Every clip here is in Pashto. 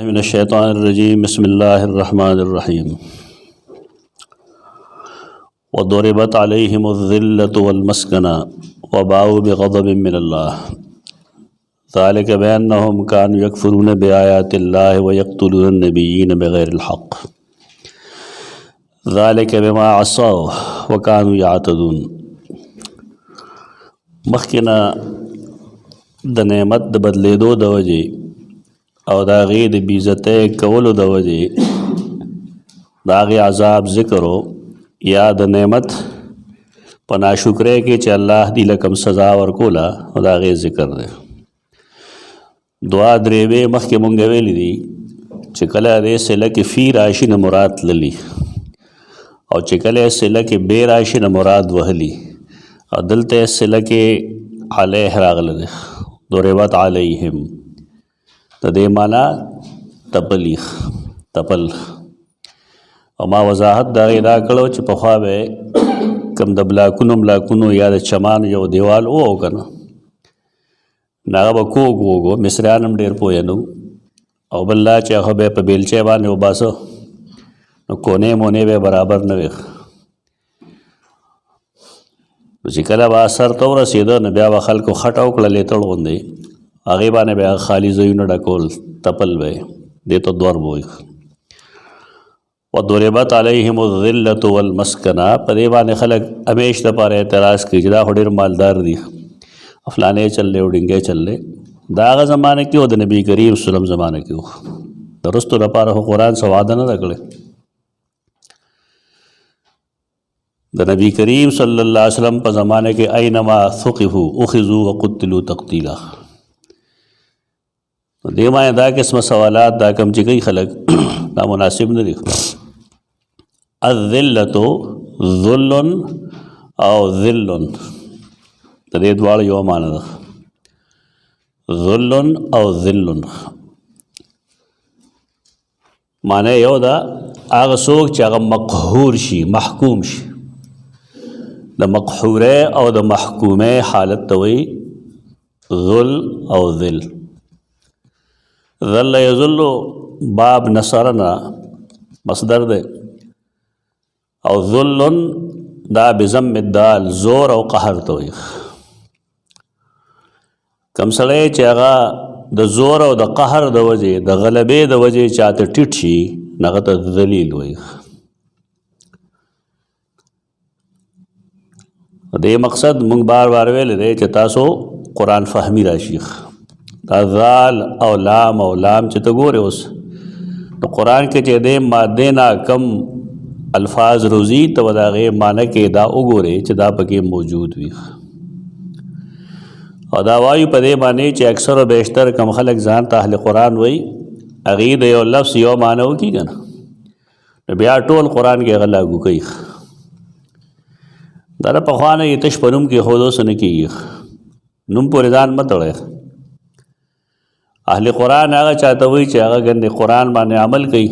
मिनश्शैतानिर्रजीम बिस्मिल्लाहिर्रहमानिर्रहीम वदरिबत अलैहिमुज़्ज़िल्लतु वल्मस्कना वबाउ बिग़ज़बिन मिनल्लाह ज़ालिका बिअन्नहुम कानू यकफ़ुरून बिआयातिल्लाहि व यक़्तुलून नबिय्यीन बिग़ैरिल हक़्क़ ज़ालिका बिमा असौ व कानू यअतदून। मखकिना द नेमत द बदलेदो द वजह او دا غي د بیزته کولو د وجه دا غي عذاب ذکرو یا د نعمت په ناشکرۍ کې چې الله دی لکم سزا ورکولا او دا غي ذکر دی. دعا درېوې مخکې مونږ ویلي دي چې کله دې سله کې فی راشي نه مراد للی او چې کله سله کې بے راشي نه مراد وهلی او دلته سله کې علیه راغله دی ضربت علیهم د دې معنا تپل او ما وضاحت دا غي دا کړو چې په خوا به کم د بلاکونو یا د چمان یو دیوال او کنه ناغه به کوګو مصریانم ډیر پوینو او بل لا چې هغه به په بیلچه باندې وباسو نو کونه مونږ به برابر نه وي چې کله با اثر تو رسیدو نو بیا خلکو خټاو کړل لیتل غوندي هغه باندې بیا خالی زوینه ډکول تپل وي دې ته دور وي وضربت عليهم الذلة والمسكنة په دې باندې خلک همیش د پاره اعتراض کوي چې دا ډېر مالدار دي افلانې چلې وډنګې چلې دا هغه زمانه کې د نبی کریم صلی الله علیه وسلم زمانه کې درستو لپاره قرآن سواده نه کړل د نبی کریم صلی الله علیه وسلم په زمانه کې اينما ثقفوا اخذوا وقتلوا تقتیلا دې ما دا قسم سوالات دا کم چې کوي خلک دا مناسب نه دي. الذلة ذل او ذل د دې دواړو یو معنی ده ذل او ذل معنی یو دا هغه څوک چې هغه مقهور شي محکوم شي د مقهوره او د محکومه حالت ته وي ذل او ذل. ذل یذل باب نصرنا مصدر ده او ذل دا بضم الدال زور او قهر ته وي کم سړی چې هغه د زور او د قهر د وجې د غلبې د وجې چاته ټیټ شي هغه ته ذلیل وي. دې مقصد مونږ بار ویل دی چې تاسو قرآن فهمی راشي دا ذال او لام چې ته ګوره اوس نو قرآن کې چې دې ماده نا کم الفاظ روزی ته دا غي معنی کې دا وګوره چې دا پکې موجود وي او دا وایو په دې باندې چې اکثر او بیشتر کم خلک ځان ته اهل قرآن وای اغه د یو لفظ یو معنی وکي کنه نو بیا ټول قرآن کې غلا ګو کوي دا په خوانه یتش پرم کې خودو سن کې نوم پورې ځان متړه اهل قرآن هغه چاته وي چې هغه ګنده قرآن باندې عمل کوي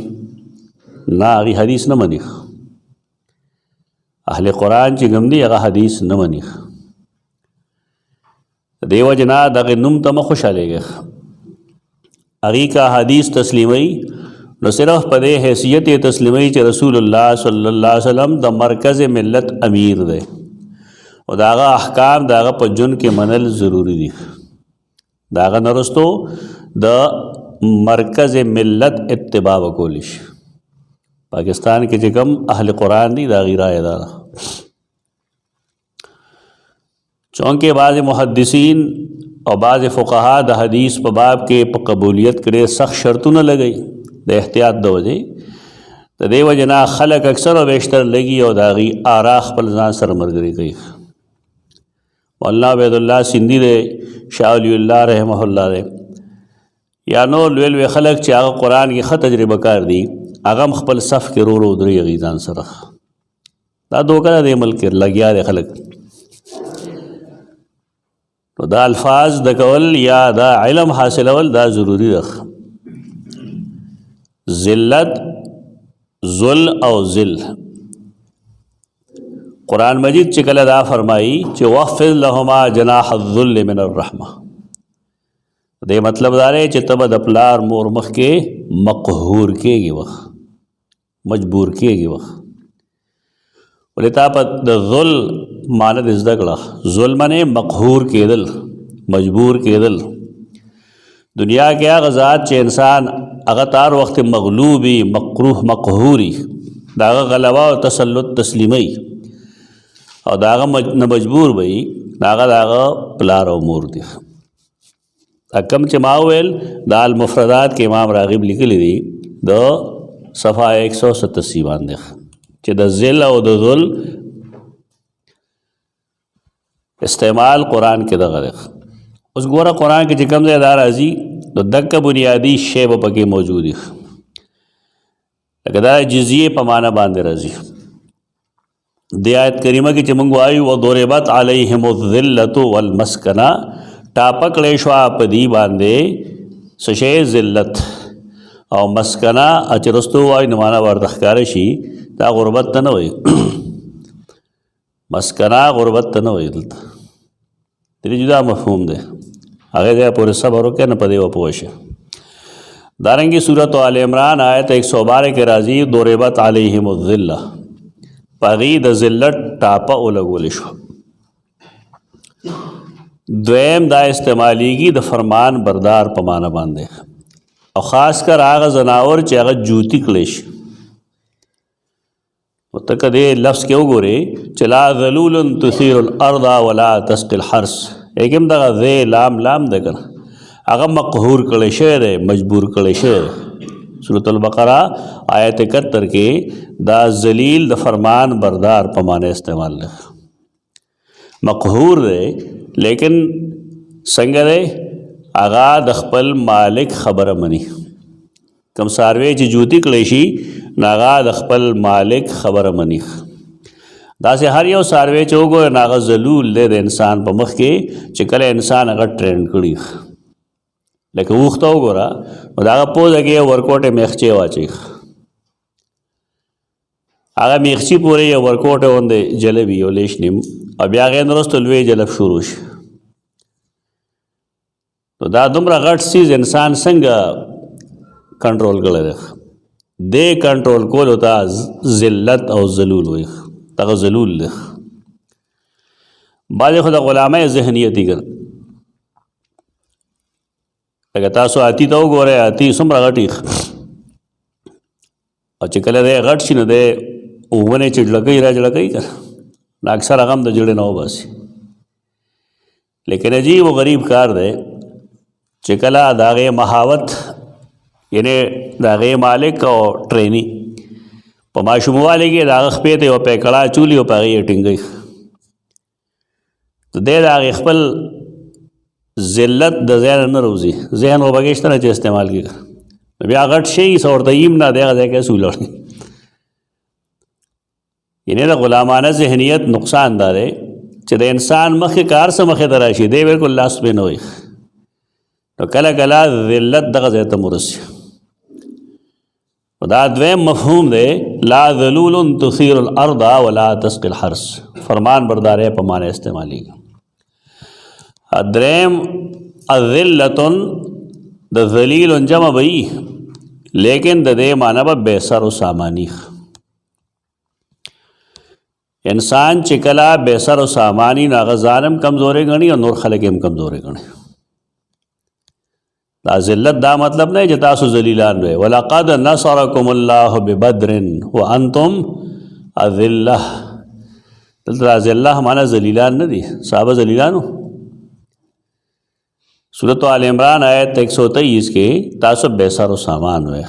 نه هغه حدیث نه مني اهل قرآن چې ګم دي هغه حدیث نه مني دیو جنا دغه نوم ته خوشالهږي هغه کا حدیث تسلیمي نو صرف په دې حیثیت تسلیمي چې رسول الله صلی الله علیه وسلم د مرکز ملت امیر دی او داغه احکام داغه په جون کې منل ضروری دي داغه نرستو د مرکز ملت اتباع وکولیش پاکستان کې چې کوم اهل قرآن دي دا غیره ادا چونکه بعض محدثین او بعض فقها د حدیث په باب کې په قبولیت کړي سخت شرطونه لګي د احتیاط د وجې د دې وجې نه خلک اکثر او بیشتر لګي او دا غي آرا خپل ځان سره مرګري کوي. مولانا عبید الله سندھی دے شاہ ولی اللہ رحمہ اللہ دے یا نو لوی خلق چې هغه قرآن کې ښه تجربه کار دي هغه خپل صف کې رو درې غي ځان سره دا دوکه د عمل کې لګیا دي خلک نو دا الفاظ د کول یا دا علم حاصلول دا ضروری ده. ذلت ذل او ذل قرآن مجید چې کله دا فرمایي چې وخفض لهما جناح الذل من الرحمه دې مطلب دا دی چې ته به د پلار مور مخکې مقهور کېږي وخت مجبور کېږي وخت ولې تا په د ذل معنی د زده کړه ظلم نه مقهور کېدل مجبور کېدل دنیا کې هغه ذات چې انسان هغه تار وخت مغلوبي مقروه مقهوري دا هغه غلبه او تسلط تسلیمي او دا هغه نه مجبور وي دا هغه پلار او مور دي کم چې ما ویل دا المفردات کې امام راغب لیکلی دي د صفحه 187 باندې چې د ذل او د ذل استعمال قرآن کې دغه دی اوس ګوره قرآن کې چې کوم ځای دا راځي نو دکه بنیادي شی به پکې موجود وي لکه دا جزیې په معنا باندې راځي د آیت کریمه کې چې موږ وایو وضربت علیهم الذلة والمسکنه ټاپه کړی شوه په دې باندې څه شی ذلت او مسکنه چې رستو وایي نو معنا ورته ښکاره شي دا غربت ته نه وایي مسکنه غربت ته نه وایي دلته دې جدا مفهوم دی هغه ځای پورې صبر وکړه نه په دې وپوه شه دارنګې سورۃ آل عمران آیت 112 کې راځي ضربت علیهم الذلة په هغې د ذلت ټاپه ولګولی شوه دویم دا استعمالیږي د فرمان بردار په معنی باندې او خاص کر هغه زناور چې هغه جوتی کړی شي نو ته که دې لفظ کې وګورې چې لا ذلول تثیر الارض ولا تسقي الحرث ایکم دغه ذی لام ده که نه هغه مقهور کړی شوی دی مجبور کړی شوی دی سورۃ البقره آیت 71 کې دا ذلیل د فرمان بردار په معنی استعمال دی مقهور دی لیکن څنګه دی هغه د خپل مالک خبره مني کم څاروی چې جوتی کړی شي نو هغه د خپل مالک خبره مني داسې هر یو څاروی چې وګورې نو هغه ذلول دی د انسان په مخ کې چې کله انسان هغه ټرینډ کړي لکه اوښ ته وګوره نو د هغه پوزه کې یو ورکوټې میخچې واچوي هغه میخچي پورې یو ورکوټې غوندې جلب وي یو لیش نیم او بیا هغې نه وروسته لوی جلب شروع شي نو دا دومره غټ سیز انسان څنګه کنټرول کړی دی دې کنټرول کولو ته ذلت او ذلول وایي دغه ذلول دی بعضې خو د غلامۍ ذهنیت دي که لکه تاسو هاتي ته وګورئ هاتي څومره غټ یي او چې کله دی غټ شي نو دی ونې چې جړکوي را جړکوي که نو اکثر هغه هم د جړې نه وباسي لیکن عجیب و غریب کار دی چې کله د هغې مهاوت یعنې د هغې مالک او ټریني په ماشوموالي کې د هغه خپې ته یو پیکړه اچولي او په هغې یې ټینګوي نو دی د هغې خپل ذلت د ذهن نه روزي ذهن و بګې شته نه چې استعمال کېږي نو بیا غټ شي څه ورته یم نه دی هغه ځای کې ولاړ یعنې د غلامانه ذهنیت نقصان دا دی چې د انسان مخکې کار څه مخې ته راشي دی بالکل لاس پې نه وي نو کله کله ذلت دغه ځای ته مرسي دا دویم مفهوم دی لا ذلول تثیر الارض ولا تسقي الحرث فرمان بردارۍ په معنی استعمالیږي دریم الذلة د ذلیل جمع بئی لیکن د دې معنی به بے سر و سامانی انسان چې کله بے سر و سامانی نو هغه ځان هم کمزورې ګڼي او نور خلک هم کمزورې ګڼي دا ذلت دا مطلب نه چې تاسو ذلیلان وئ ولقد نصرکم الله ببدر وانتم اذلة دلته ذلة معنی ذلیلان نه دي صحابه ذلیلانو سورۃ آل عمران آیت 123 کې تاسو بے سر و سامان وئ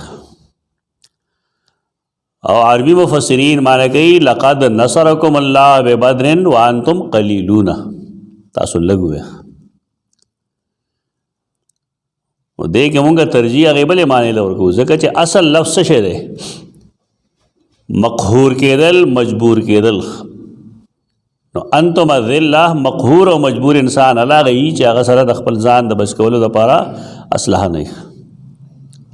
او عربی مفسرین معنی کوي لقد نصرکم الله ببدر وانتم قلیلون تاسو لږ وئ و دې کې مونږ ترجیح هغې بلې معنی له ورکوو ځکه چې اصل لفظ څه شی دی مقهور کېدل مجبور کېدل نو انتم الذلة مقهور او مجبور انسان هغه یي چې هغه سره د خپل ځان د بچ کولو دپاره اسلحه نه وي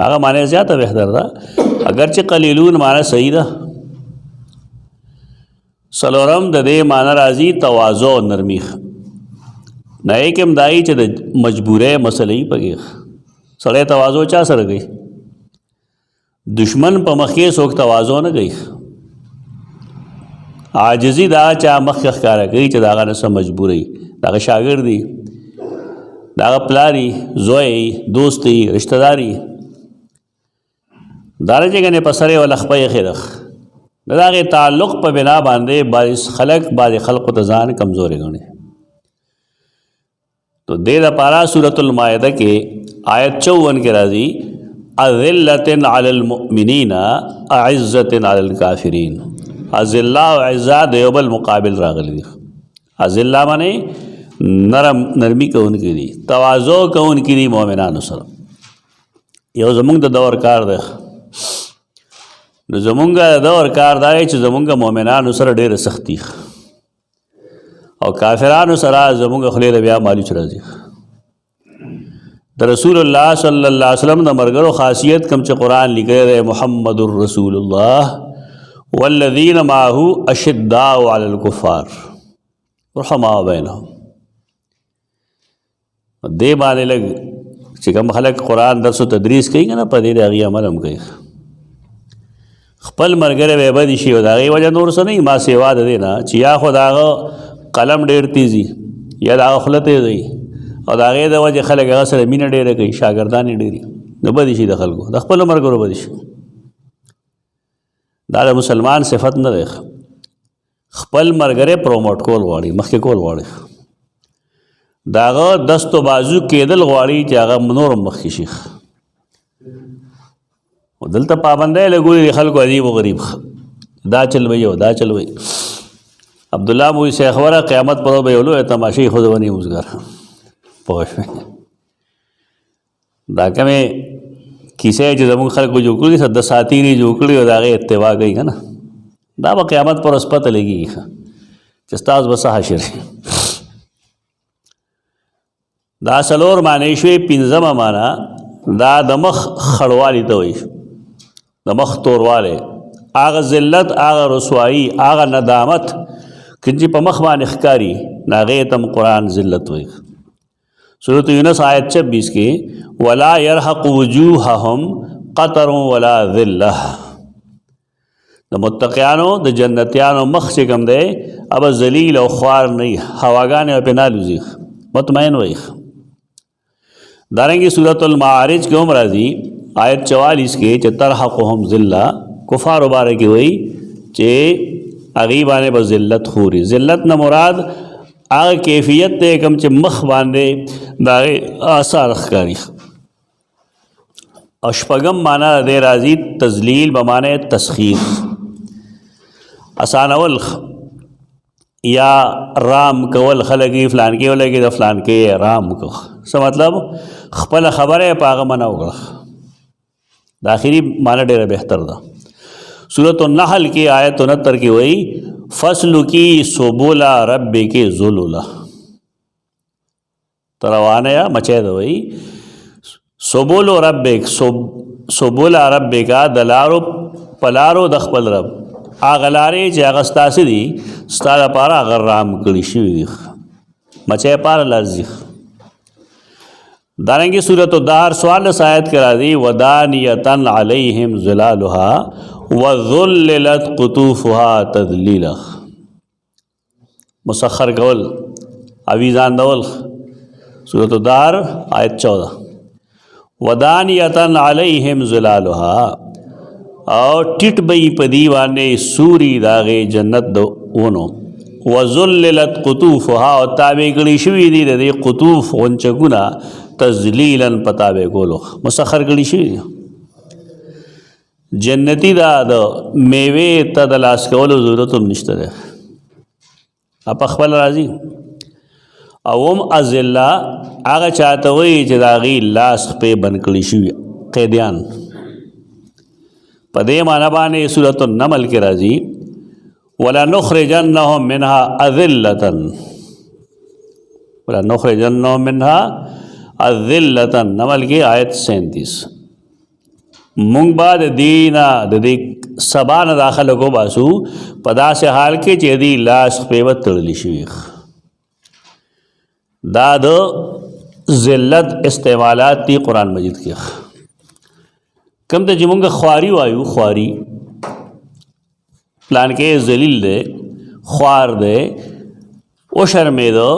هغه معنی زیاته بهتر ده اگرچې قلیلون معنی صحیح ده څلورم د دې معنی راځي تواضع او نرمي نه کوم دای چې د مجبورې مسلې پکې سړی تواضع چا سره کوي دشمن په مخ کې څوک تواضع نه کوي عاجزي دا چا مخ ښکاره کوي چې داغه نه څه مجبوري داغه شاګرد دی داغه پلاری زوی دوستی رشتہ داری داره جګنه په سره ول خپې خیرخ داغه تعلق په بنا باندې باعث بعض خلق ته ځان کمزوري غني تو دې د پارا سورۃ المائده کې آیت 54 کې راځي اذلۃ علی المؤمنین اعزۃ علی الکافرین ازلہ و عزہ دیوبل مقابل راغلی دی ازلہ مانے نرمی کون کی دی تواضع کون کی دی مومنانو سره یو زمونږ د دور کار دی نو زمونږ د دور کار دی چې زمونږ مومنانو سره ډېره سختی او کافرانو سره زمونږ خولې له بیا مالي چې راځي د رسول الله صلی الله علیه وسلم د مرګرو خاصیت کم چې قرآن لیکلی دی محمد رسول الله والذین معه اشداء علی الکفار رحماء بینهم دې باندې لګ چې کوم خلک قرآن درس و تدریس کوي که نه په دې د هغې عمل هم کوي خپل ملګری به بدي شي او د هغې وجه نور څه نه وي ما سیوا د دې نه چې یا خو د هغه قلم ډېر تیزي یا د هغه خوله تیزه وي او د هغې د وجې خلک هغه سره مینه ډېره کوي شاګردان یې ډېري نو بدي شي د خلکو د خپلو ملګرو بدي شي دا د مسلمان صفت نه دی خپل ملګری پروموټ کول غواړي مخکې کول غواړي د هغه دست و بازو کېدل غواړي چې هغه نور مخکې شي دلته پابندی لګولي د خلکو عجیب و غریب دا چل وی او دا چل وی عبدالله موی سیخوره قیامت پر به یو لوی تماشې خودونی اوزګار پوه شوې دا کومې کیسې چې زموږ خلکو جوړ کړي د ساتیري جوړ کړي او د هغې اتباع کوي که نه دا به قیامت پر ورځ پته لګېږي چې ستاسو به څه حشر دا څلور معنی شوې پنځمه معنا دا د مخ خړوالي ته وایي د مخ توروالی هغه ذلت هغه رسوایي هغه ندامت که چې په مخ باندې ښکاري نو هغې ته هم قرآن ذلت وایي سورۃ یونس آیت 26 کې ولا يرحق وجوههم قطر ولا ذلة د متقیانو د جنتیانو مخ چې کوم دی اب ذلیل او خوار نه وي هواګانې پرې نه الوزي مطمئن وي دارنګې سورۃ المعارج کې هم راځي آیت 44 کې چې ترحقهم ذلة کفار مبارک وایي چې هغې باندې به ذلت خوري ذلت نه مراد هغه کیفیت دی کوم چې مخ باندې د هغې آثار ښکاري او شپږم معنا د دې راځي تذلیل به معنی تسخیر اسانول یا رام کول خلک یې فلان کې ولګي د فلان کې رام کو څه مطلب خپله خبره یې په هغه منع وکړه د آخري معنا ډېره بهتر ده سورۃ النحل کې آیت 69 کې وایي فصل کی سبولا رب کے ذلولا تروانه یا مچه دوی سبولو ربک سبولا ربک دلارو پلارو د خپل رب اغلارې چې هغه ستاسې دي ستا لپاره هغه رام کړي شوي دي مچه پاره لرځي دارنګې سورۃ الدهر 14 آیت کې راځي ودانیة علیہم ظلالها وذللت قطوفها تذلیلا مسخر کول اویزان دول سورۃ الدهر آیت 14 ودانیة علیہم ظلالها او ټیټ بئی پدی باندې سوری داغه جنت دو ونو وذللت قطوفها او تابع کړي شوي دي د دې قطوف غنچګونه تذلیلا پتابه کولو مسخر کړي شوي جنتی دا د میوه ته د لاس کولو ضرورت هم نشته ده اپ خپل راځي اوم ازلا هغه چاته وي چې دا غي لاس په بن کړي شوي قیدیان په دې معنی باندې سورۃ النمل کې راځي ولا نخرجنهم منها اذلة ولا نخرجنهم منها اذلة نمل کې آیت 37 مونږ بعد دینا د دې سبا نه داخله کو باسو په داسې حال کې چې دې لاس په وتړلی شي دا د ذلت استعمالات تی قرآن مجید کی کم ته چې مونږ خواري وایو خواري پلان کې ذلیل دی خوار دی او شرمېدو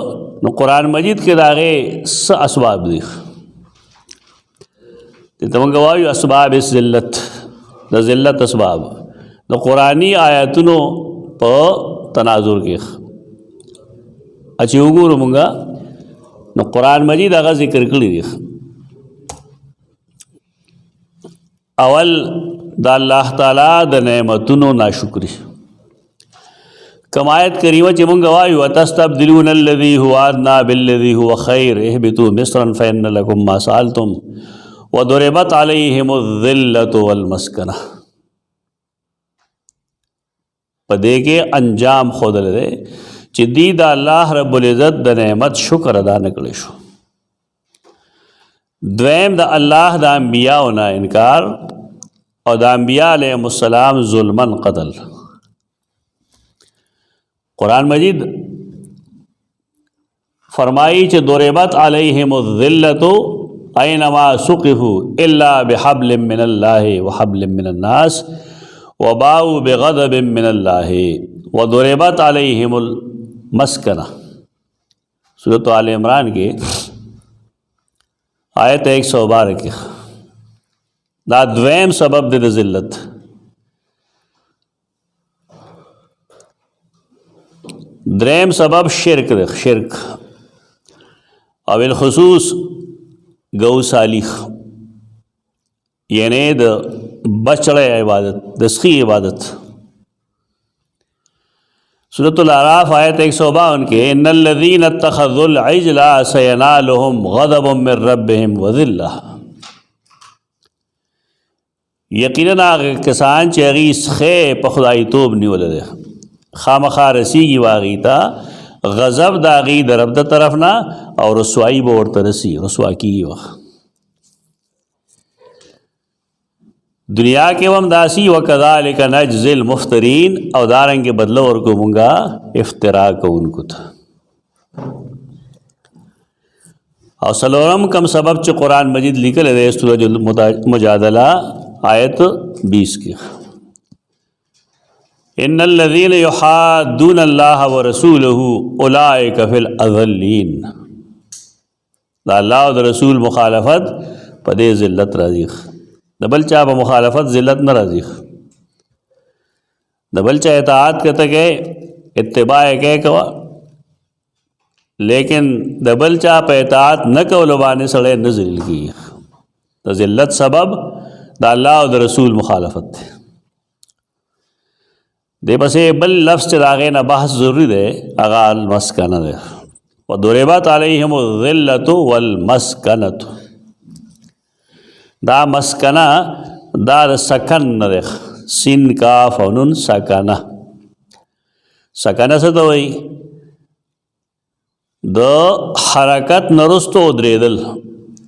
نو قرآن مجید کې د هغې څه اسباب دي ته مونږ وایو اسباب ذلت د ذلت اسباب د قرآني آیاتونو په تناظر کې چې وګورو مونږه نو قرآن مجید هغه ذکر کړي دي اول د الله تعالی د نعمتونو ناشکری کم آیت کریمه چې مونږ وایو وتستبدلون الذي هو ادنى بالذي هو خير اهبطوا مصرا فإن لكم ما سألتم وضربت عليهم الذلة والمسكنة په دې کې انجام ښودل دی چې دی د الله رب العزت د نعمت شکر ادا نه کړی شو دویم د الله د انبیاء نه انکار او د انبیاء علیهم السلام ظلمن قتل قرآن مجید فرمائی چې ضربت علیہم الذلة اینما سقفوا الا بحبل من الله وحبل من الناس وباؤوا بغضب من الله وضربت علیہم المسکنہ سورۃ آل عمران کے آیت 112 کې دا دویم سبب دی د ذلت دریم سبب شرک دی شرک او بالخصوص گو سالیخ یعنی د بچڑے عبادت د سخی عبادت سورۃ الاعراف آیت 152 کے ان الذین اتخذوا العجل سینالهم غضب من ربهم وذلہ یقینا هغه کسان چې هغې سخی په خدای توب نیولی دی خامخا رسیږي به هغې ته غضب د هغې د رب د طرف نه او رسوایي به ورته رسي رسوا کېږي وخت دنیا کې هم داسي وکذلک نجزی المفترین او دارنګې بدله ورکو مونږه افترا کوونکو ته او څلورم کم سبب چې قرآن مجید لیکلی دی سورۃ المجادله آیت 20 کی ان الذين يحادون الله ورسوله اولئك في الاذلين دا الله او رسول مخالفت په دې ذلت راځي د بل چا په مخالفت ذلت نه راځي د بل چا اطاعت کته کې اتباع کې کوا لیکن د بل چا په اطاعت نه کولو باندې سړی نه ذلیل کیږي د ذلت سبب دا الله او رسول مخالفت دی دې پسې بل لفظ چې د هغې نه بحث ضروري دی هغه المسکنه دی وضربت علیهم الذلة والمسکنة دا مسکنه دا د سکن نه دی سین کاف او نون سکنه سکنه څه ته وایي د حرکت نه وروسته ودرېدل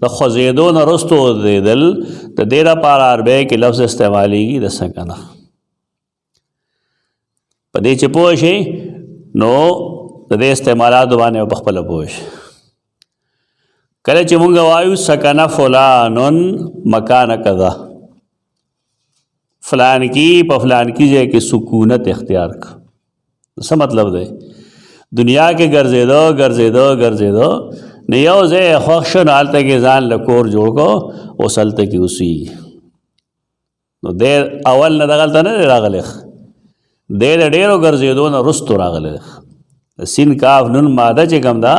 د خوځېدو نه وروسته ودرېدل د دې لپاره عربی کې لفظ استعمالیږي د سکنه په دې چې پوه شئ نو د دې استعمالاتو باندې په خپله پوه شئ کله چې مونږ وایو سکنه فلانن مکان کذا فلان کی په فلان کی ځای کې سکونت اختیار کړه څه مطلب دی دنیا کې ګرځېدو نه یو ځای خوښ شو نو هلته کې ځان له کور جوړ کړو اوس هلته کې اوسېږي نو دی اول نه دغلته نه دی راغلی دی د ډېرو ګرځېدو نه وروستو راغلی د سین کاف نون ماده چې کوم ده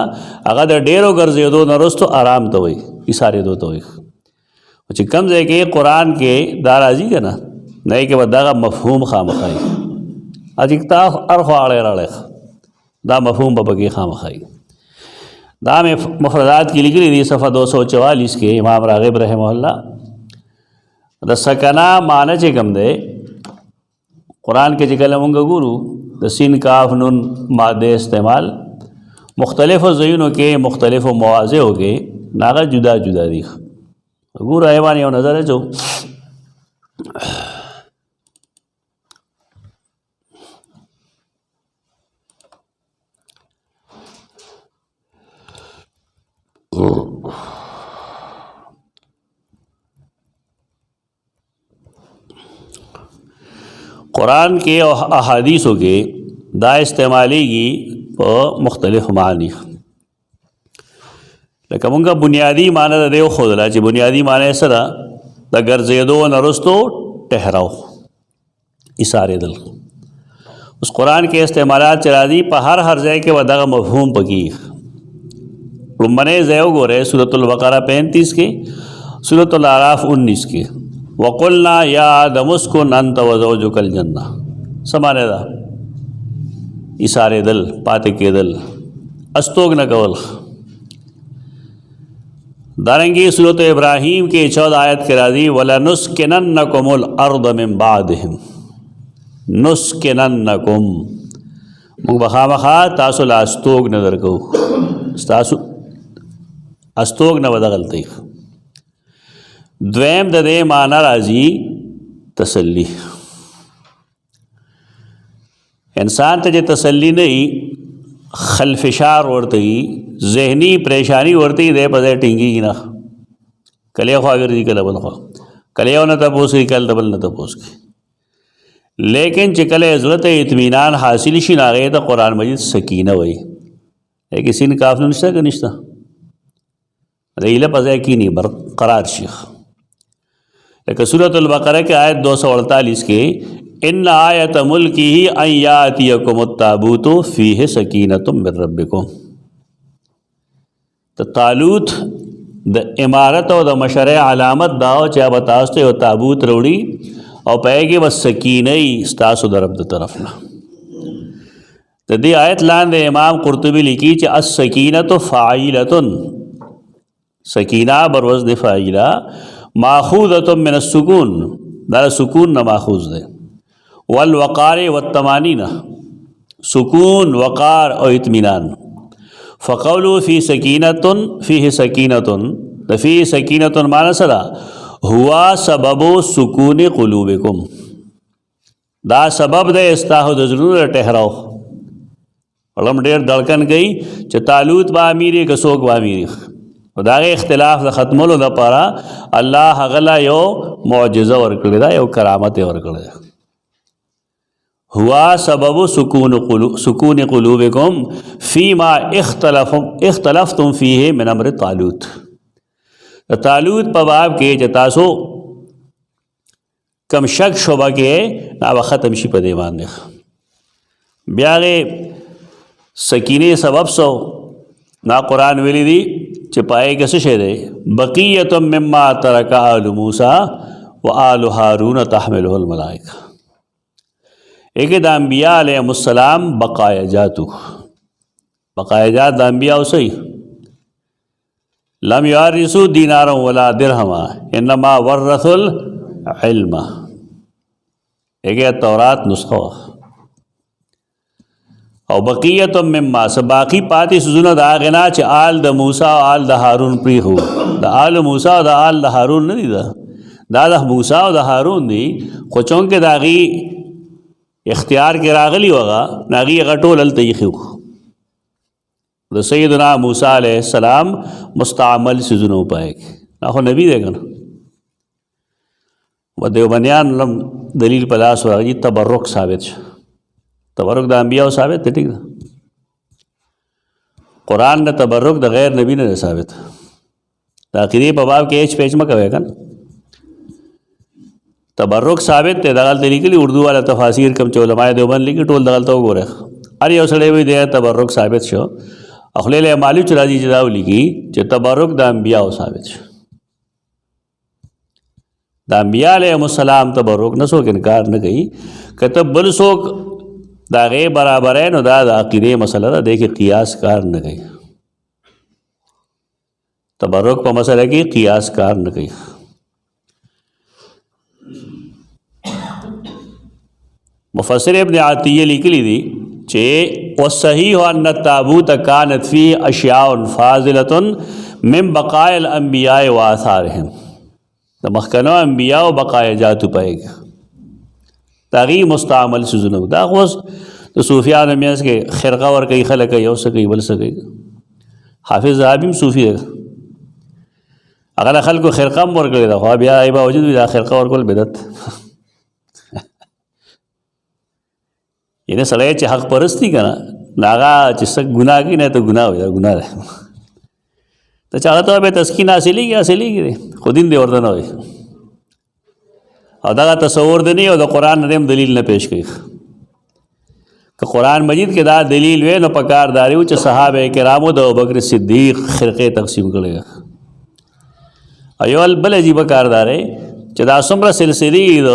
هغه د ډېرو ګرځېدو نه وروستو آرام ته وایي ایسارېدو ته وایي چې کوم ځای کې قرآن کې دا راځي که نه نه کې به دغه مفهوم خامخا وي اجکتا هر خوا اړی راړی دا مفهوم به پکې خامخا وي دا مفردات کی لکلی دی صفحہ 244 کے امام راغب رحمہ اللہ د سکنه معنی چې کوم دی قرآن کې چې کله مونږ ګورو د سین کاف نون ماده استعمال مختلفو ځایونو کې مختلفو مواضعو کې هغه جدا جدا دي ګوره ایوان یو نظر اچو قرآن کې او احادیثو کې دا استعمالیږي په مختلف معنی. لکه مونږه بنیادی معنی د دیو خودلا چې بنیادی معنی سره د ګرځېدو نه وروستو ټهراو ایسارېدل. اوس قرآن کې استعمالات چې راځي په هر ځای کې به دغه مفهوم پکې. لومړنی ځای وګورئ سورۃ البقرہ 35 کې، سورۃ الاعراف 19 کې وقلنا یا آدم اسکن انت وزوجک الجنہ. څه معنی ده؟ ایسارېدل، پاتې کېدل، استوګ نه کول. دارنګه سورۃ ابراہیم کې 14 آیت کې راځي ولنسکننکم الارض من بعدهم. نسکننکم موږ بخامخا تاسو لا استوګ نه درکو، تاسو استوګ نه بدغلتئ. دویم د دې معنی راځي تسلی. انسان ته چې تسلی نه وي خلفشار ورته وي، ذهنی پریشانی ورته وي، دی په ځای ټینګېږي نه. کله یو خوا ګرځي کله بل خوا، کله یو نه تپوس کوي کله بل نه تپوس کوي. لیکن چې کله زړه ته اطمینان حاصل شي نو هغې ته قرآن مجید سکینه وایي. کسی نه کافر نشته که نشته؟ د هیله په ځای کښېني برقرار شي. لکه سورۃ البقرہ کې آیت 248 کې ان آیت ملکه ان یاتیکم التابوت فیہ سکینۃ من ربکم. د طالوت د امارت او د مشرع علامت دا و چې به تاسو ته یو تابوت راوړي او په هغې کې به سکینه وي ستاسو د رب د طرف نه. د دې آیت لاندې امام قرطبي لیکي چې السکینۃ فاعلۃ، سکینه بر وزن فاعله، ماخوذۃ من السکون، دا سکون نه ماخوذ ده. والوقار والطمانینہ، سکون، وقار او اطمینان. فقولو فی سکینۃ، فیہ سکینۃ، فی سکینۃ معنی سره ہوا سبب سکون قلوبکم، دا سبب ده استاهو د زړونو ټهراو. علم ډېر دړکن کوي چې طالوت به امیري که څوک به امیري. د هغې اختلاف د ختمولو لپاره الله هغه له یو معجزه ورکړې ده، یو کرامت یې ورکړی ده. ہوا سبب سکون قلوبکم فیما اختلفتم فیہ من امر طالوت. طالوت په باب کې چې تاسو کم شک شبه کې دا به ختم شي په دې باندې. بیا هغې سکینې سبب سو نا قرآن ویلی دی چې پای کې څه شی دی؟ بقیۃ مما ترک آل موسیٰ و آل ہارون تحملہ الملائکہ. ایک دا انبیاء علیہ السلام بقایا جاتو، بقایا جات دا انبیاء اسی لم یارثوا دینارا ولا درہما انما ورثوا العلم. ایک تورات نسخہ او بقیت مما باقی پاتی سزونه دا غنا چې آل د موسی او آل د هارون پری هو. د آل موسی او د آل د هارون نه دي، دا د موسی او د هارون دي. خو چونکې د هغې اختیار کې راغلی وغه نو هغې هغه ټول هلته ایښي وو. د سیدنا موسی علیه السلام مستعمل سزونه وپای کې دا خو نبی دی که نه. و دیوبندیان لم دلیل په لاس ورغلي تبرک ثابت شو. تبرک د انبیاء ثابت دی، ٹھیک ده. قرآن نه تبرک د غیر نبی نه ثابت. د عقیدې په باب کې هیڅ پیچ مه کوئ که نه. تبرک ثابت دی، دغلته لیکلي اردو والا تفاسیر کوم چې علماء دیوبند لیکي ټول دغلته وګورئ. هر یو سړی وایي دی تبرک ثابت شو. خدای له مالک چې راځي چې دا ولیکي چې تبرک د انبیاء ثابت شو. د انبیاء علیهم السلام تبرک نه څوک انکار نه کوي. که ته بل څوک دا غي برابر ہے نو دا عقیدے مسئلہ دا دیکھے قیاس کار نہ گئی. تبرک پا مسئلہ کی قیاس کار نہ گئی. مفسر ابن عطیہ لکلی دی چے والصحیح ان التابوت کانت فی اشیاء فاضلۃ من بقاء الانبیاء و آثارهم. دا مخکنو انبیاء و بقایا جاتو پائے گا تاغی مستعمل سزنو. دا خوص دا صوفیان میانس کے خرقہ ورکی خلق یو سکی بل سکی. حافظ زہابیم صوفی ہے، اگر خلقو خرقہ ورکلی دا خواب یا ایبا وجود دا خرقہ ورکل بدت. یعنی سړی چې حق پرستی که نه نو هغه چې څه ګناه کوي نه ته ګناه وایي دا ګناه ده ته چې هغه ته به تسکین حاصلېږي دی خو دین دې ورته نه وایي او دغه تصور دی نه او د قرآن نه هم دلیل نه پیش کوي که قرآن مجید کې دا دلیل وی نو پکار داری و چې صحابه کرامو د ابوبکر صدیق خرقې تقسیم کړی او یو بل عجیبه کار دی چې دا څومره سلسلې د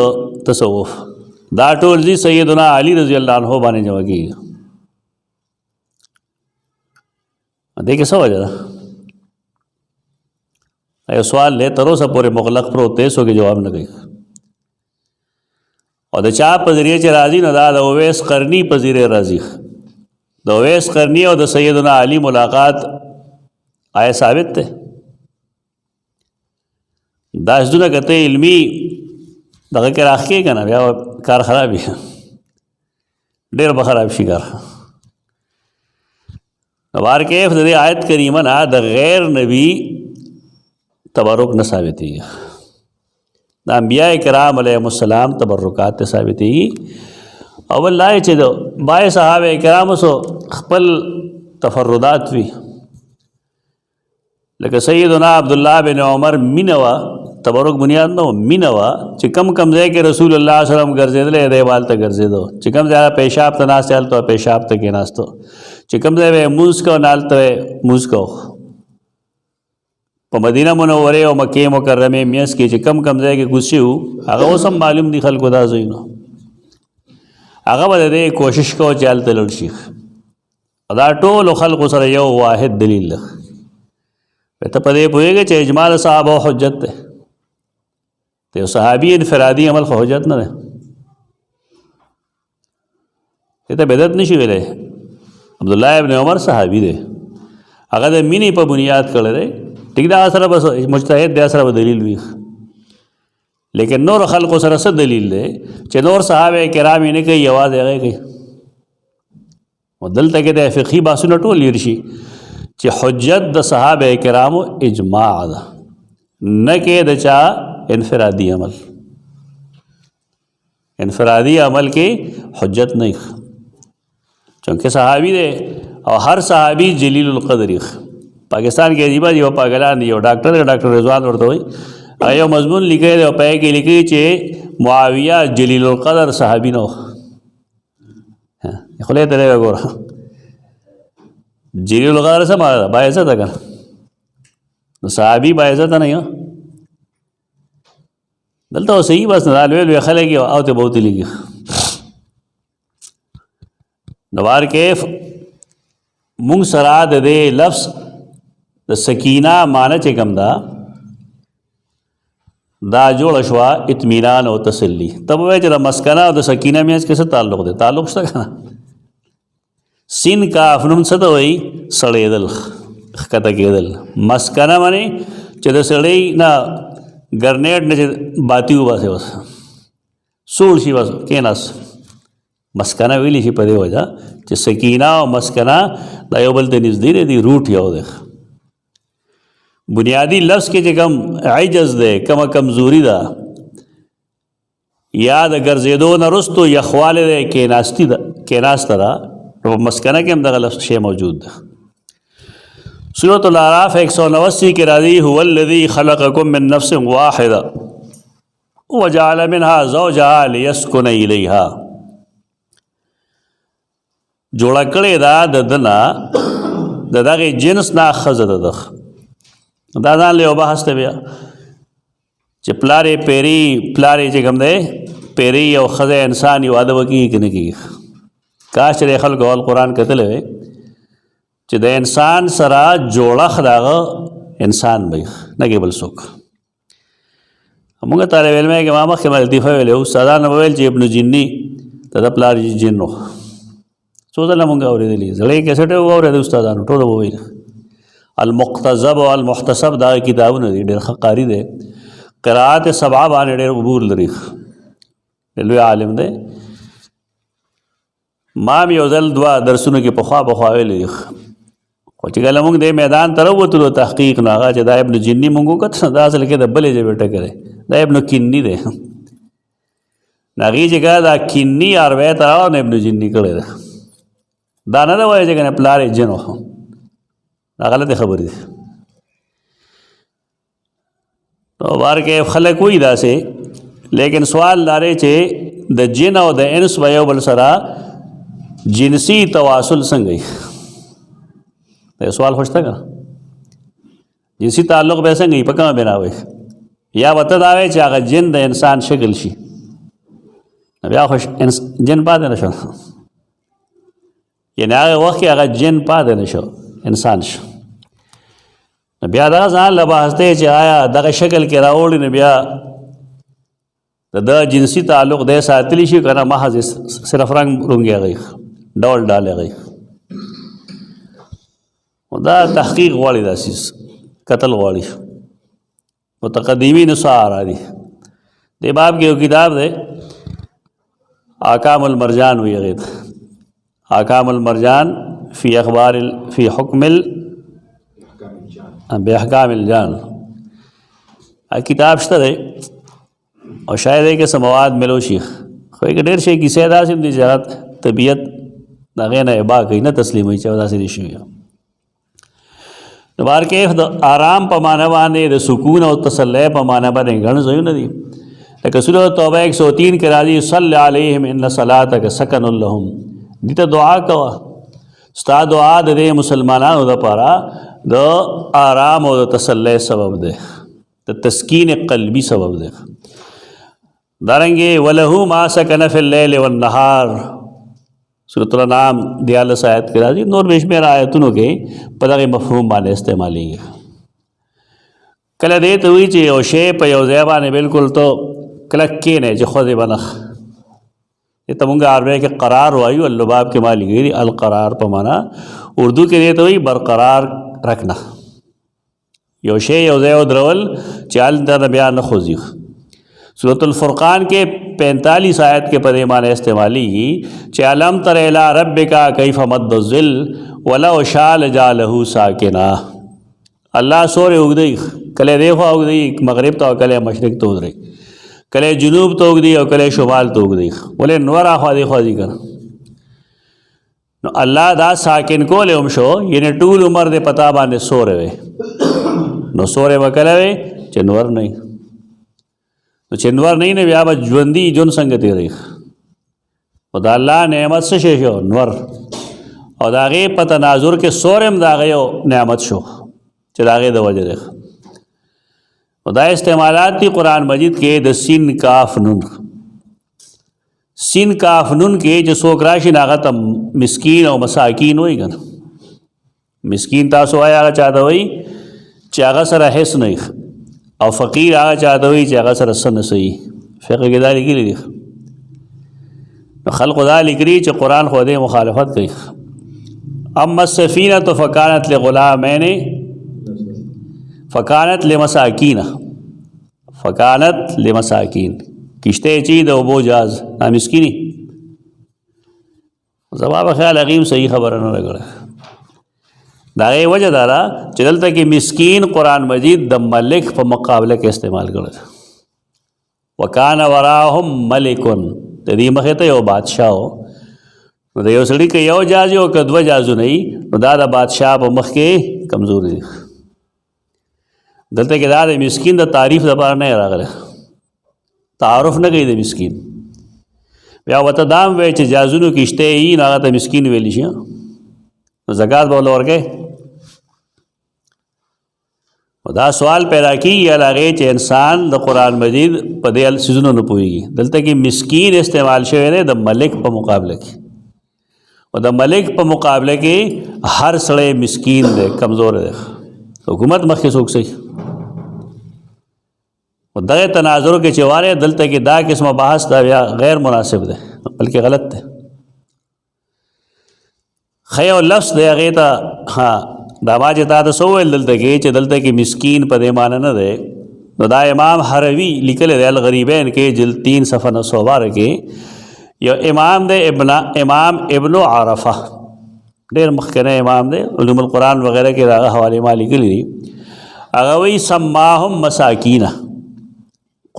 تصوف دا ټول ځي سیدنا علی رضی الله عنه باندې جمع کېږي دې کې څه وجه ده یو سوال دی تر اوسه پورې مغلق پروت دی څوک جواب نه کوي او د چا په ذریعه چې راځي نو دا د اویس قرني په ذریعه راځي د اویس قرني او د سیدنا علی ملاقات آیا ثابت دی دا ځونه کته علمی دغه کې راخې کنه بیا کار خرابي ډېر به خراب شي کار نوار کې د آیت کریمه نه د غیر نبی تبرک نه ثابتېږي د انبیاء کرام علیهم السلام تبرکات ته ثابتېږي او الله چې د بای صحابه کرامو سو خپل تفردات وي لکه سیدنا عبدالله بن عمر مینوا تبرک بنیاد نو مینوا چې کم ځای کې رسول الله صلی الله علیه وسلم ګرځېدل دی بال ته ګرځېدو چې کم ځای پیشاب ته ناست چل ته پیشاب ته کې ناستو چې کم ځای موز کو نال ته موز کو په مدینه منوره او مکه مکرمه میاس کې چې کم ځای کې غوسي وو هغه اوس هم معلوم دي خلکو دا زینو هغه به دې کوشش کو چې حالت لړ شي دا ټول خلکو سره یو واحد دلیل ده ته په دې پوهېږي چې اجماع صحابه حجت ده ته صحابي انفرادي عمل خو حجت نه ده ته بدعت نشي ویلې عبدالله ابن عمر صحابي دی هغه د مینې په بنیاد کړی دی ټیک دا سره بس مجتهد دی سره دلیل وي لیکن نور خلقو سره څه دلیل دی چې نور صحابه کرام یې نه کوي یوازې هغه کوي ودلته کې د فقهي بحثونه ټول لري شي چې حجت د صحابه کرامو اجماع ده نه کې د چا انفرادي عمل کې حجت نه چونکه صحابي دی او هر صحابي جلیل القدر پاکستان کې عجیبه دی پاگلان یو ډاکټر رضوان ورته وایي یو مضمون لیکلی دی او پای کې لیکي چې معاویه جلیل القدر صحابي نه خلې ته وګوره جلیل القدر څه معنا ده باعزت ده کنه نو صحابي باعزت نه یو دلته صحیح بس نه لوی خلک او ته بہت لګي نوار کې مونږ سره د دې لفظ د سکینه معنی چې کوم دا جوړ شو اطمینان او تسلی تب وای چې د مسکنه او د سکینه میاس کې څه تعلق دی تعلق شته کنه سین کا افنون څه ته وای سړېدل خکته کېدل مسکنه معنی چې د سړې نه ګرنیټ نه باتی وباسه وس سول شي وس کیناس مسکنه ویلی شي په دی وجه چې سکینه او مسکنه دا یو بل ته نږدې دي روټ یو دی بنیادی لفظ کې چې کم عجز ده کمزوري ده یا د ګرځېدو نه رستو یخواله ده کېناسته ده نو مسکنه کې هم دغه لفظ شی موجود ده سورۃ الاعراف 189 کې راځي هو الذی خلقکم من نفس واحده وجعل منها زوجها ليسكن الیها جوړه کړې ده د دنا دغه جنس نه خزه ده دا ځان له بحث ته بیا چې پلارې چې کوم دی پیری او خزه انسان یو ادب کی کنه کی کاش ر خلق ول قرآن کتل وي چې د انسان سره جوړه خداغه انسان به نه کې بل څوک موږ طالب علم کې ما مخکې لطیفه ویلو استادان ویل چې ابن جنی ته د پلار جنو څو ځله موږ اورېدلې زړې کیسټ اورېد استادانو ټول وویل المقتضب او المحتسب دا کتابونه دي ډېر ښه قاري دی قرات سبعه باندې ډېر عبور لري لوی عالم دی ما یو ځل دوا درسونو کې په خوا ویلي خو چې کله موږ د میدان ته راووتلو تحقیق نه هغه چې دا ابن جنی موږ وکړ دا اصل کې د بلې ژبې ټکری دا ابن کنی دی هغې چې که دا کیني عربی ته راوړه نو ابن جني کړی ده دا نه ده وایي چې کنه پلار یې جن و دا غلطې خبرې دي نو بارکې خلک وایي داسې لیکن سوال دا دی چې د جن او د انس به یو بل سره جنسي تواصل څنګه وي دا سوال خوشته که جنسي تعلق به څنګه وي په کومه بنا وي یا به ته دا وایې چې هغه جن د انسان شکل شي بیا خو جن پاتې نه شو یعنې هغه وخت کې هغه جن پاتې نه شو انسان شو نو بیا دغه ځان له بحث دی چې آیا دغه شکل کې راوړي نو بیا د جنسي تعلق دی ساتلی شي که نه محض صرف رنګ رونګې هغوی ډول ډال هغوی دا تحقیق غواړي دا سیز قتل غواړي متقدمین سارا دي دې باب کې یو کتاب دی احکام المرجان وی هغې ته احکام المرجان فی حکم باحکام الجان کتاب شته دی او شاید یې کې څه مواد ملو شي خو یې کې ډېر شی کیسې داسې هم دي چې هغه طبیعت د هغې نه ابا کوي نه تسلیموي چې داسې دي شوي نو بار کې د آرام په معنی باندې د سکون او تسلی په معنی باندې ګڼ ځایونه دي لکه سورۃ توبه 103 کې راځي صلی علیہم ان صلاتک سکن لهم دې ته دعا کوه ستا دعا د دې مسلمانانو لپاره د آرام او د تسلی سبب دی د تسکین قلبی سبب دی دارنګې وله ما سکن فی اللیل والنهار سورۃ الانعام 42 آیت کې راځي نور بے شمېره آیتونو کې په دغه مفهوم باندې استعمالیږي کله دې ته وایي چې یو شی په یو ځای باندې بالکل تو کلک کېنی چې خوځې به نه دې ته مونږ عربی کې قرار وایو اللباب کې ما لیکلي دي القرار په معنا اردو کې دې ته وایي برقرار رکھنا یو شی یو ځای ودرول چې هلته بیا نه خوځي سورۃ الفرقان کے 45 آیت کے پدے معنی استعمالی چې علم تر الی ربک کیف مد الظل ولو شاء لجعله ساکنا الله سورې اوږدی کله دیخوا اوږدی مغرب ته کله مشرق ته ودرې کله جنوب ته اوږدی او کله شمال ته اوږدی ولې نور اخوا دی خوا دی کړه نو الله دا ساکن کول هم شو یعنی ټول عمر دې پتا باندې سورې وي نو سورې وکړه وي چې نور نه نو چې نور نه نه بیا به ژوندي جون څنګه تېری او د الله نعمت څه شی شو نور او د هغې په تناظر کې سور هم د هغه یو نعمت شو چې د هغې د وجې دی او دا استعمالات دي قرآن مجید کې د سین کاف نون سین کاف نون کې چې څوک راشي نو هغه ته مسکین او مساکین وایي که نه مسکین تاسو وایي هغه چا ته وایي چې هغه سره هیڅ نه او فقیر هغه چاته وایي چې هغه سره څه نه صحیح فقه کې دا لیکلي دي نو خلقو دا لیکلي چې قرآن خو دې مخالفت کوي اما السفینة فکانت لغلامین فکانت لمساکین کشته چی د اوبو جاز نا مسکینی زما په خیال هغې صحیح خبره نه لګړه دا غي وجه دارا چې دلته کې مسکین قرآن مجید د ملک په مقابله کې استعمال کړل وکان وراهم ملکن د دې مخې ته یو بادشاه و نو د یو سړي کې یو جاز او که دوه جازو نه نو دا د بادشاه په مخ کې کمزور دي دلته کې دا د مسکین د تعریف لپاره نه راغلی تعارف نه کوي د مسکین بیا ورته دا هم وایي چې جازونو کې شته یي نو هغه ته مسکین ویلی شي زکات به له ورکوي دا سوال پیدا کیږي هغې چې انسان د قرآن مجید په دې څیزونو نه پوهېږي دلته کې مسکین استعمال شوی دی د ملک په مقابله کې او د ملک په مقابله کې هر سړی مسکین دی کمزور دی حکومت مخکې څوک صحیح او دغه تناظر کې چې واره دلته کې دا قسمه بحث دا بیا غیر مناسب دی بلکې غلط دی خیو لفظ دی هغې ته دا ما چې تا ته څه وویل دلته کې چې دلته کې مسکین په دې معنی نه دی نو دا امام حروي لیکلی دی الغریبین کې جلد 3 صفحه 912 کې یو امام دی امام ابن عرفه ډېر مخکنی امام دی علوم القرآن وغیرہ کې د هغه حوالې ما لیکلي دي هغه وایي سماهم مساکینه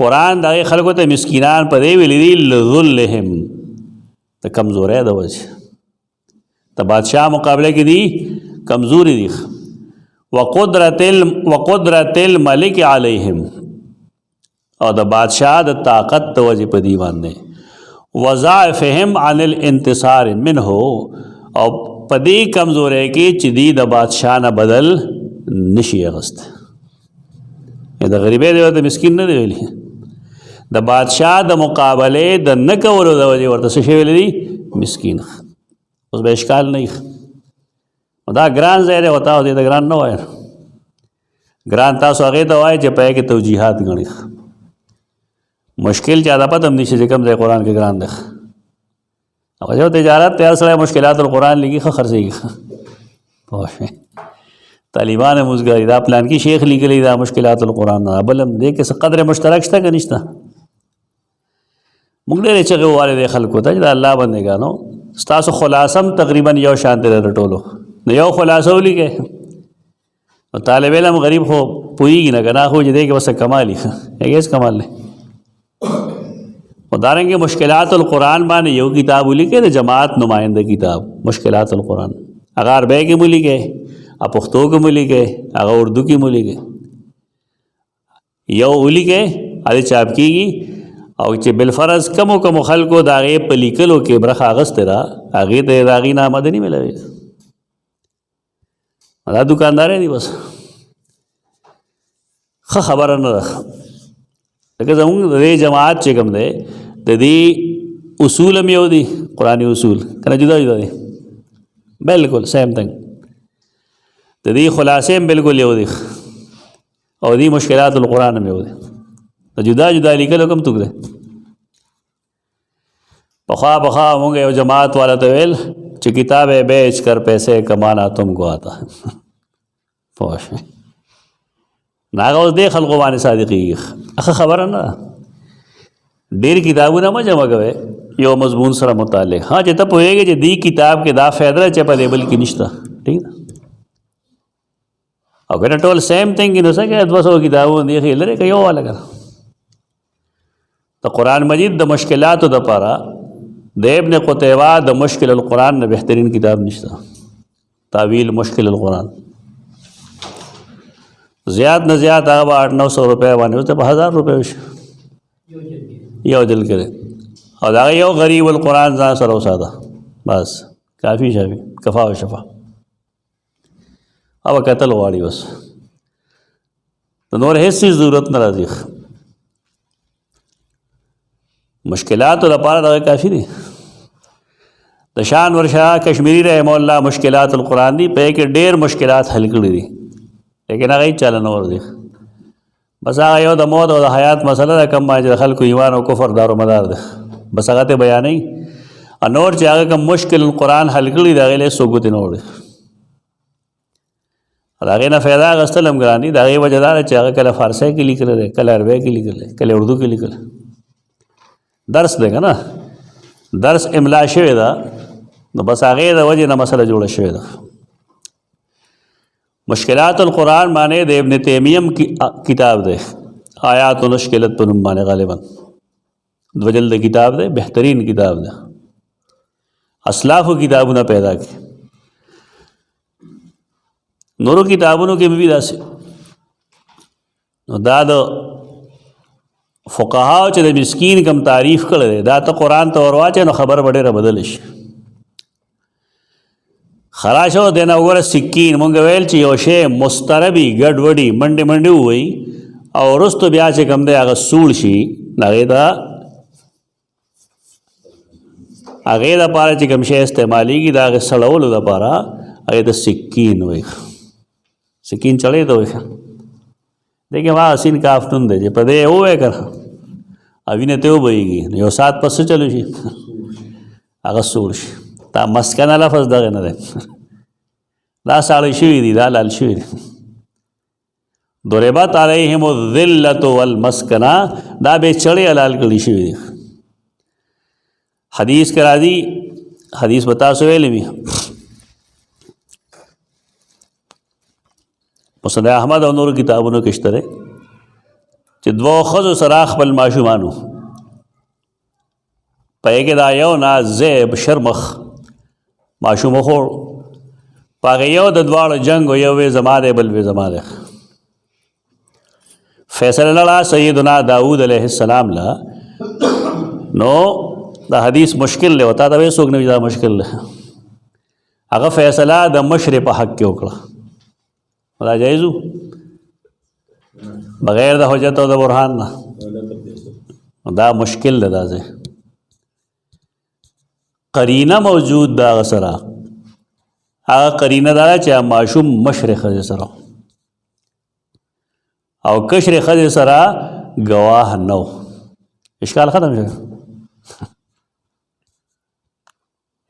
قرآن دغه خلکو ته مسکینان په دې ویلي دي لذلهم د کمزورۍ د وجې د بادشاه مقابله کې دي کمزوري دي وقدرت الملک علیهم او د بادشاه د طاقت د وجې په دې باندې وضعفهم عن الانتصار منه او په دې کمزورۍ کې چې دی د بادشاه نه بدل نشي اغست د غریبۍ دی د مسکین نه دی ویلي د بادشاه د مقابله د نه کولو د وجې ورته څه شی ویلی دي مسکین اوس به اشکال نه دا ګران ځای دی ورته او دې ته ګران نه وایه ګران تاسو هغې ته وایئ چې په یې کې توجیحات ګڼي مشکل چا ته پته هم نشي چې کوم ځای قرآن کې ګران دی هغه یو تجارت ته هر سړی مشکلات القرآن لیکي ښه خرڅېږي پوه شوې طالبان موزګاري دا پلان کې شیخ لیکلی دا مشکلات القرآن نه بل هم دې کې څه قدر مشترک شته که نشته موږ ډېرې چغې ووالې دی خلکو ته چې د الله بندګانو ستاسو خلاصه هم تقریبا یو شان دی د ټولو نو یو خلاصه ولیکئ نو طالب علم غریب خو پوهېږي نه که نه خو چې دی کې بس کمال وي هغې هېڅ کمال دی خو دارنګې مشکلات القرآن باندې یو کتاب ولیکئ د جماعت نماینده کتاب مشکلات القرآن هغه عربی کې مو لیکئ پښتو کې مو لیکئ هغه اردو کې مو لیکئ یو ولیکئ هغې چاپ کېږي او چې بالفرض کمو خلکو د هغې په لیکلو کې برخه اخیستې ده هغې ته یې د هغې نه آمدني میلاوي دا دوکانداري دي بس ښه خبره نه ده لکه زمونږ د دې جماعت چې کوم دی د دې اصول هم یو دي قرآني اصول که نه جدا جدا دي بالکل سیم تنګ د دې خلاصې هم بالکل یو دي او دې مشکلات القرآن هم یو دي د جدا جدا لیکلو کوم توک دی پخوا مونږ یو جماعت والا ته ویل چې کتابیں بیچ کر پیسے کمانا تم کو آتا پوه شوې نو هغه اوس دې خلکو باندې صادقېږي ښه خبره نه ده ډېر کتابونه مه جمع کوئ یو مضمون سره متعلق ها چې ته پوهېږې چې دې کتاب کې دا فایده ده چې په دې بل کې نشته ټیک ده او که نه ټول سیم تھنګ نو څه کوې 200 کتابونه دې ښې لرې که یو والا که د قرآن مجید د مشکلاتو دپاره د ابن قتیبہ د مشکل القرآن نه بهترین کتاب نشته تعویل مشکل القرآن زیات نه زیات هغه به 800-900 روپیه باندې اوس ته په 1000 روپیه وشي یو جلد کې او د هغه یو غریب القرآن ځان سره وساته بس کافي شافي کفا و شفا او قتل غواړي بس د نور هیڅ ضرورت نه راځي مشکلاتو لپاره دغه کافي دي د شان ورشاه کشمیری رحم الله مشکلات القرآن دي په کې ډېر مشکلات حل کړي دي لیکن هغه یې چاله نه ورځي بس هغه یو د موت او د حیات مسله ده کوم چې د خلکو ایمان او کفر دار و مدار ده بس هغه ته بیانوي نور چې هغه کوم مشکل القرآن حل کړي د هغې له هېڅ څوک ګوتې نه وړي د هغې نه فایده اخیستل هم ګران دي د هغې وجه دا ده چې هغه کله فارسۍ کې لیکلی دی کله عربۍ کې لیکلی کله اردو کې لیکلی درس دی که نه درس املا شوې ده نو بس هغې د وجې نه مسله جوړه شوې ده مشکلات القرآن باندې د ابن تیمیه کتاب دی آیات و مشکلت په نوم باندې غالبا دو جلد کتاب دی بهترین کتاب دی اسلافو کتابونه پیدا کړي نورو کتابونو کې بھی داسې نو دا د فقهاو چې د مسکین کم تعریف کړی دی دا ته قرآن ته ور واچې نو خبر به ډېره بدله شي خراشه دی نه وګوره سکین مونږ ویل چې یو شی مستربي ګډوډي منډې منډې ووایي او وروستو بیا چې کوم دی هغه سوړ شي هغې دپاره چې کوم شی استعمالیږي د هغې سړولو دپاره هغې ته سکین وایي سکین چړې ته وایي دیکھیں وہاں سین کاف نون دی چې په دې ووایې که او وینې ته وبهیږي نو یو ساعت پس څه چلو شي هغه سوړ شي دا مسکنه لفظ دغه نه دی دا ساړه شوي دي دا لال شوي دي ضربت علیهم الذلة والمسکنه دا به چړې حلال کړي شوي دي حدیث کې راځي حدیث به تاسو ویلی وي مسند احمد او نورو کتابونو کې شته دی چې دوه ښځو سره خپل ماشومانو په هغې کې دا یو نازیب شرمخ ماشوم وخوړ په هغې یو د دواړو جنګ و یو وی زما دی بل وی زما دی فیصله لړه سیدنا داود علیه السلام له نو دا حدیث مشکل دی وتا ته وایي څوک نه وي دا مشکل دی هغه فیصله د مشر په حق کې وکړه دا جایز بغیر د حجت او د برهان نه دا مشکل دی دا ځای قرینه موجود دا هغه سره هغه قرینه دا چې ماشوم مشر ښځې سره او کشر ښځې سره ګواه نه و اشکال ختم شو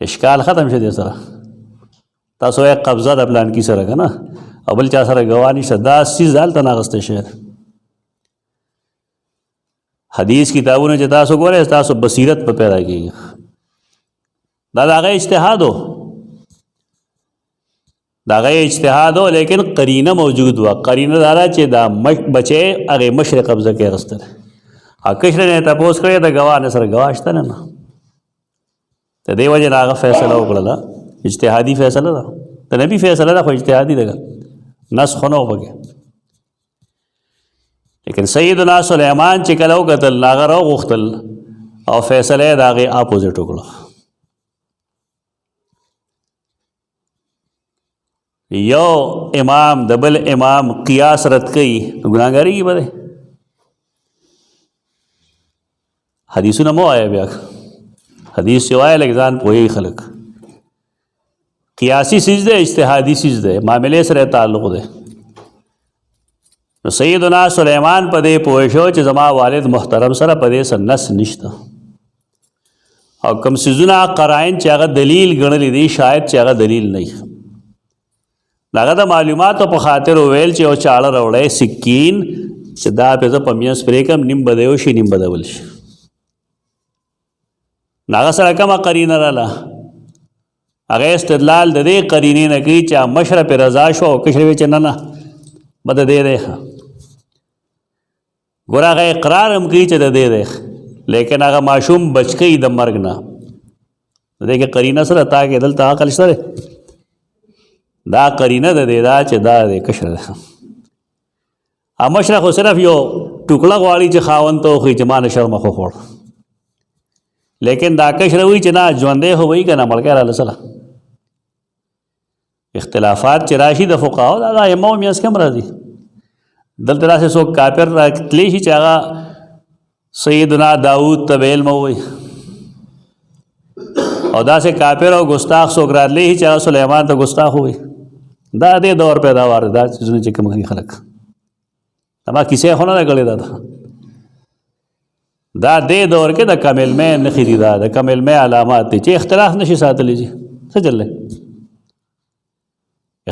اشکال ختم شو دې سره تاسو یې قبضه د پلان کې سره که نه او بل چا سره ګواه نشته دا څیز هلته نه اخیستی شوی حدیث کتابونه چې تاسو ګورئ تاسو بصیرت په پیدا کېږي دا د هغه اجتهاد و د هغه اجتهاد و لیکن قرینه موجود وه قرینه دا ده چې دا بچی هغې مشر قبضه کې اخیستلی او کشر نه تپوس کړی د ګواه نه سره ګواه شته نه د دې وجې نه هغه فیصله وکړله اجتهادي فیصله ده د نبي فیصله ده خو اجتهادي ده نسخ نه و پکې لیکن سیدنا سلیمان چې کله وکتل هغه راوغوښتل او فیصله یې د هغې اپوزټ وکړه یو امام د بل امام قیاس رد کوي نو ګناهګاري کې به دی حدیثونه مو وایه بیا حدیث چې وایه لږ ځان پوهېږي خلک قیاسي څیز دی اجتهادي څیز دی معاملې سره تعلق دی نو سیدنا سلیمان په دې پوه شو چې زما والد محترم سره په دې څه نس نشته او کوم څیزونه قرائن چې هغه دلیل ګڼلی دي شاید چې هغه دلیل نه وي هغه د معلوماتو په خاطر وویل چې یو چاړه راوړی سکین چې دا پې زه په میانځ پرې کړم نیم به دی وشي نیم به دی بل شي نو هغه سره کومه قرینه راله هغه استدلال د دې قرینې نه کوي چې مشره پې رضا شو او کشر وی چې نه نه به د دې دی ګوره هغه اقرار هم کوي چې د دې دی لیکن هغه ماشوم بچ کوي د مرګ نه د دې کې قرینه سره تا کې دلته عقل شته دی دا قرینه د دې دا چې دا د کشر ده مشره خو صرف یو ټوکړه غواړي چې خاوند ته وښیي چې ما نه شرمه خو خوړ لیکن دا کشر وایي چې نه ژوندی خو وایي که نه مړکی راله سله اختلافات چې راشي د فقهاو دا د ائمهو منځ کې هم راځي دلته داسې څوک کافر راتلی شي چې هغه سیدنا داود ته به علم ووایي او داسې کافر او ګستاخ څوک راتلی شي چې هغه سلیمان ته ګستاخ ووایي دا دې دور پیداوار دا څیزونه چې کوم کوي خلک ما کیسې خو نه ده کړې دا دې دور کې د کم علمۍ نښې دي دا د کم علمۍ علامات دي چې اختلاف نشي ساتلی جي څه چل دی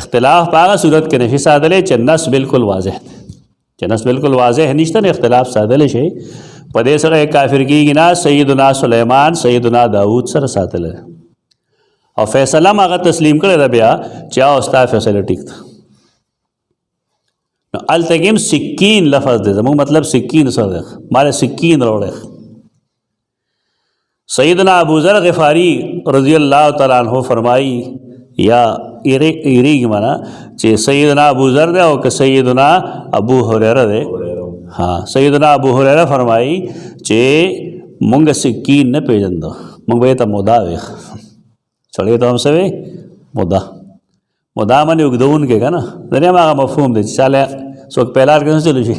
اختلاف په هغه صورت کې نشي ساتلی چې نس بالکل واضح دی چې نس بالکل واضح نشته نو اختلاف ساتلی شي په دې سره کافر کېږي نه سیدنا سلیمان سیدنا داود سره ساتلی او فیصله هم هغه تسلیم کړی ده بیا چې ستا فیصله ټیک ده نو هلته کې هم سکین لفظ دی زموږ مطلب سکین سره دی ماله سکین راوړی سیدنا ابوذر غفاری رضی الله تعالی عنہ فرمایي یا ایریږي معنا چې سیدنا ابوذر دی او که سیدنا ابو هریره دی سیدنا ابو هریره فرمایي چې مونږ سکین نه پیژندو مونږ به ته مودا وي سړی ته هم څه وي مودا باندې اوږدونکی که نه د دې هم هغه مفهوم دی چې چاله څوک پیلار کې نه چلو شي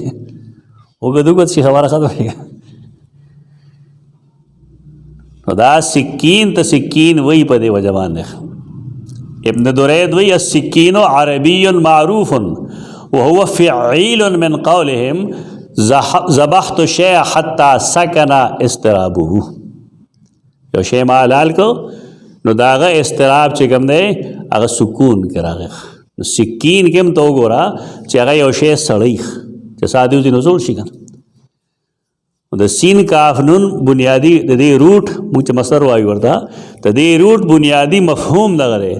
اوږد اوږد شي خبره ختمېږي نو دا سکین ته سکین وایي په دې وجه باندې ابن درید وی السکین عربی معروف وهو فعیل من قولهم ذبحت الشیء حتی سکن استرابه یو شی ما حلال کو نو دا هغه استراب چې کوم دی هغه سکون کې راغی نو سکین کې هم ته وګوره چې هغه یو شی سړی چې ساده وځي نو زوړ شي که د سین کاف نون بنیادی د دې روټ موږ چې مصدر وایو ورته د دې روټ بنیادی مفهوم دغه دی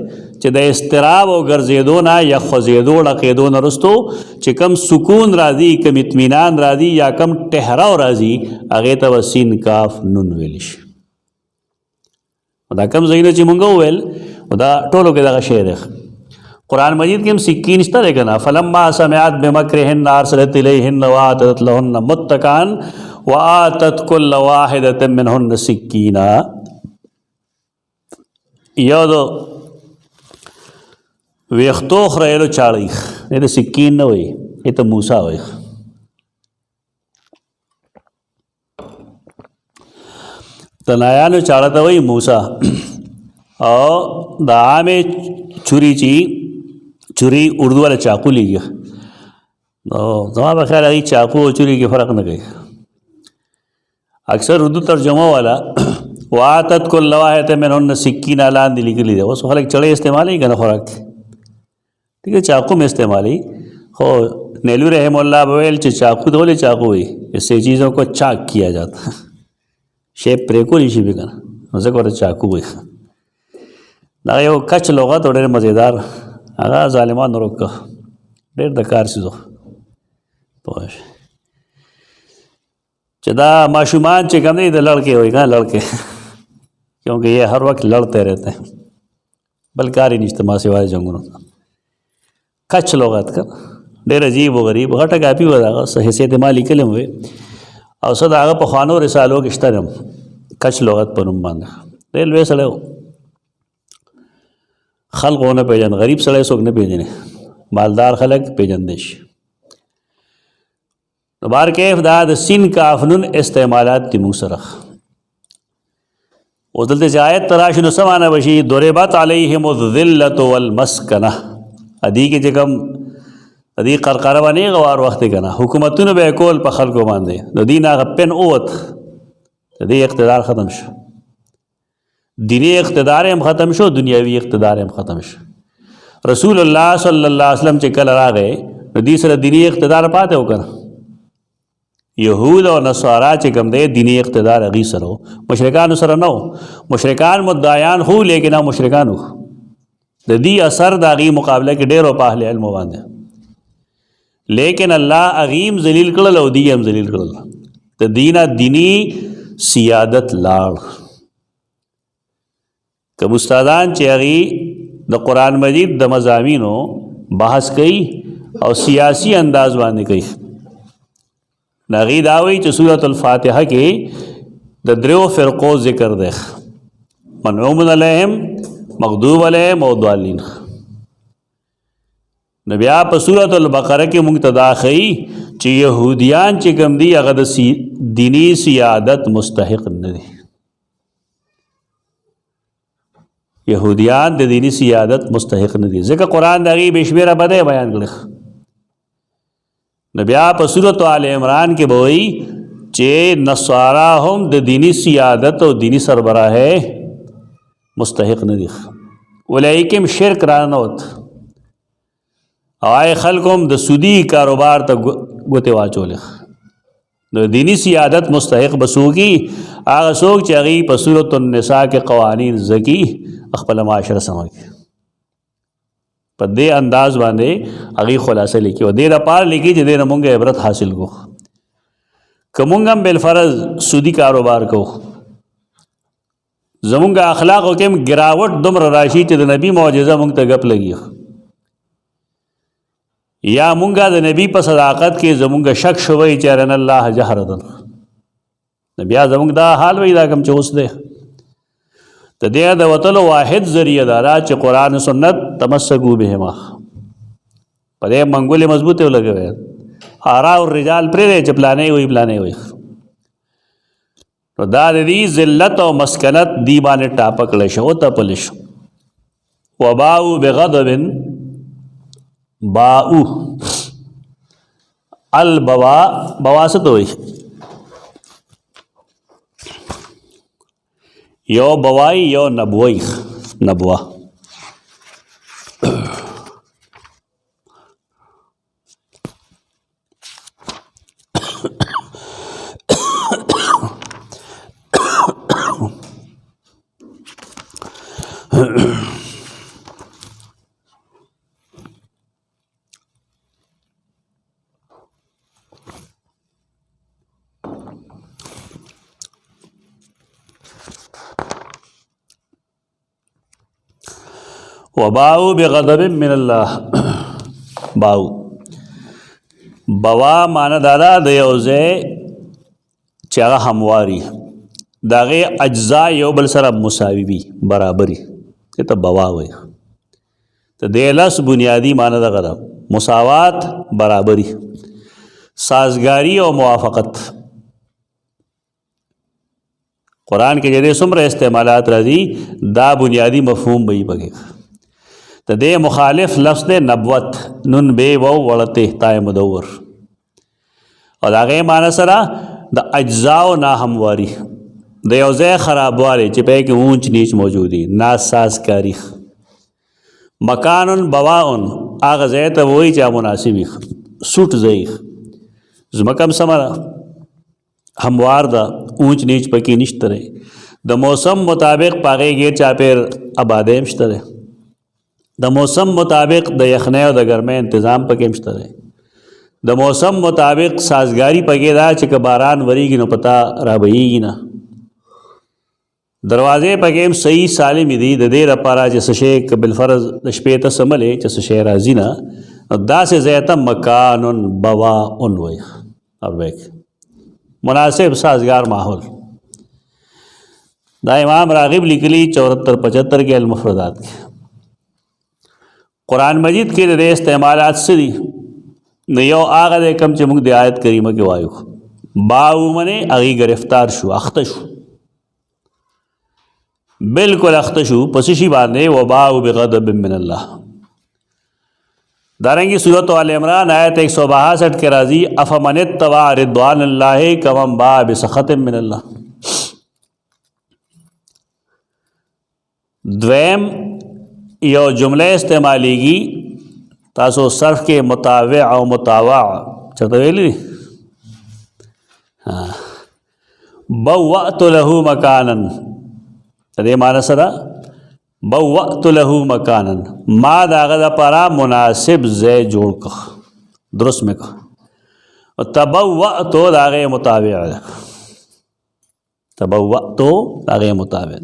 چې د اضطراب او ګرځېدو نه یا خوځېدو ړقېدو نه وروستو چې کم سکون راځي کم اطمینان راځي یا کم ټهراو راځي هغې ته به سین کاف نون ویلی شي دا کم ځایونه چې مونږ وویل دا ټولو کې دغه شی دی قرآن مجید کې هم سکین شته دی که نه فلما سمعت بمکرهن ارسلت الیهن وآتت لهن متکئا وآتت کل واحدة منهن سکینا یو دو ویختو خریلو چاړی دې ته سکین نه وایي دې ته موسی وایي تنایانو چاړه ته وایي موسی او د عامې چوري چې چوري اردو والا چاقو لیږي نو زما په خیال هغې چاقو او چوري کې فرق نه کوي اکثر اردو ترجمه والا وآتت کل واحدة منهن سکینه لاندې لیکلي دی اوس خلک چړې استعمالوي که نه خوراک ٹھیک ہے چاقو میں استعمالی ہو نیلو رحم اللہ بویل چاقو تو بولے چاقو ہوئی اس سے چیزوں کو چاک کیا جاتا شیپ پریکو لیشی بھی کنا مزے کو چاقو ہوئی دا یو کچ لغت اور ډېر مزیدار هغه ظالمان روکه ډېر د کار سیزو پوه چې دا ماشومان چې کوم دی د لڑکے ہوئی کہاں لڑکے کیونکہ یہ ہر وقت لڑتے رہتے ہیں بل کار ہی نشته ما سوای جنگونو کچ لغت کا ډېر عجیب و غریب غټه کاپي و دغه حیثیت ما لیکلی وی او څه د هغه پخوانو رسالو کې شته هم کچ لغت په نوم باندې ډېر لوی سړی و خلق ونه پېژن غریب سړی څوک نه پېژني مالدار خلک پېژندی شي نو بار کیف دا د سین کاف نون استعمالات دي موږ سره اوس دلته چې آیت ته راشي نو څه معنی به شي ضربت علیهم الذلة والمسکنه ادی کې چې کوم ادی قرقره باندې غوار وخت کې نه حکومتونو به کول په خلکو باندې د دین هغه پن اوت د دې اقتدار ختم شو دینی اقتدار هم ختم شو دنیاوی اقتدار هم ختم شو رسول الله صلی الله علیه وسلم چې کله راغی نو دې سره دینی اقتدار پاتې وکړ یهود او نصارا چې کوم دی دینی اقتدار هغې سره و مشرکانو سره نه و مشرکان مدعیان خو لیکن مشرکان و د دې اثر د هغې مقابله کې ډېر په اهل علمو باندې لیکن الله هغې هم ذلیل کړل او دوی هم ذلیل کړل د دې نه دیني سیادت لاړ کوم استادان چې هغې د قرآن مجید د مضامینو بحث کوي او سیاسی انداز باندې کوي هغې دا وایي چې سورة الفاتحه کې د دریو فرقو ذکر دی منعوم علیهم مغضوب علیهم او ضالین نو بیا په سورة البقره کې موږ ته دا ښیي چې یهودیان چې کوم دي هغه د دیني سیادت مستحق نه دي یهودیان د دیني سیادت مستحق نه دي ځکه قرآن د هغې بې شمېره بدۍ بیان کړي نو بیا په سورة آل عمران کې به وایي چې نصارا هم د دیني سیادت او دینی سربراهۍ مستحق نه دي اولئکم شرک رانوت او آئے خلق هم د سودی کاروبار ته ګوتې واچولې نو دینی سیادت مستحق بسوګي هغه څوک چې هغې په سورة النساء کې قوانین زکی خپله معاشره سموي په دې انداز باندې هغې خلاصه لیکي او دې دپاره لیکي چې دې نه مونږ عبرت حاصل کو که مونږ هم بالفرض سودی کاروبار کو زمونږ اخلاقو کې هم ګراوټ دومره راشي چې د نبي معجزه مونږ ته ګپ لګي یا مونږه د نبی په صداقت کې زمونږ شک شوی چې ارن الله جهرتن بیا زمونږ دا حال وی دا کوم چې اوس دی د دې د وتلو واحد ذریعه دا چې قرآن سنت تمسکو بهما په دې منګولې مضبوطې ولګوي آراء الرجال پرې چې پلانې وي نو دا د دې ذلت او مسکنت دی باندې ټاپه کړی شو او تپل شو وباءوا بغضب باؤ البوا بواسط ہوئی یو بوائی یو نبوئی نبوا وباؤ بغضب من الله. باؤ بوا معنا دادا د یو ځای چې هغه همواري د هغې اجزا یو بل سره مساوي وي برابري دې ته بوا وایي. ته دې لس بنیادي معنا دغه ده مساوات برابري سازگاری او موافقت. قرآن کې چې څومره استعمالات راځي دا بنیادی مفهوم به یې پکې. ته دې مخالف لفظ دی نبوت نون بے و وړته تای مدور او د هغې معنی سره د اجزاو ناهمواري د یو ځای خرابوالی چې په کې اونچ نیچ موجود وي ناسازګاري. مکانن بواون هغه ځای ته وایي چې مناسب وي سوټ ځای ځمکه هم سمه ده هموار ده اونچ نیچ پکې نشته دی د موسم مطابق په هغې ګیر چاپېر آبادی هم شته دی د موسم مطابق د یخنۍ او د ګرمۍ انتظام پکې هم شته دی د موسم مطابق سازګاري پکې ده چې که باران وریږي نو پتا رابهیږي نه دروازې پکې هم صحیح سالمې دي د دې لپاره چې څه شی که بالفرض د شپې ته سملې چې څه شی راځي نه نو داسې ځای ته مکانن بواء وایي اور مناسب سازگار ماحول. دا امام راغب لیکلی 74-75 کے المفردات کے. قرآن مجید کې د استعمالات څه دي نو یو هغه دی کوم چې موږ د آیت کریمه کې وایو باو منې هغې گرفتار شو اخته شو بالکل اخته شو پس شي باندې وباو بغضب من الله. دارنگی سورۃ آل عمران آیت 162 کے راضی افمن اتبع رضوان اللہ کمن باء بسخط من اللہ. دویم یو جملہ استعمالی گی تاسو صرف کے مطاوع او مطاوع چرته ویلی بوأت له مکانا دې معنی سره بوأت له مکانا ما داغه لپاره مناسب ځای جوړ کړ درست مې کړ او تبوأت داغه مطابق ده تبوأت داغه مطابق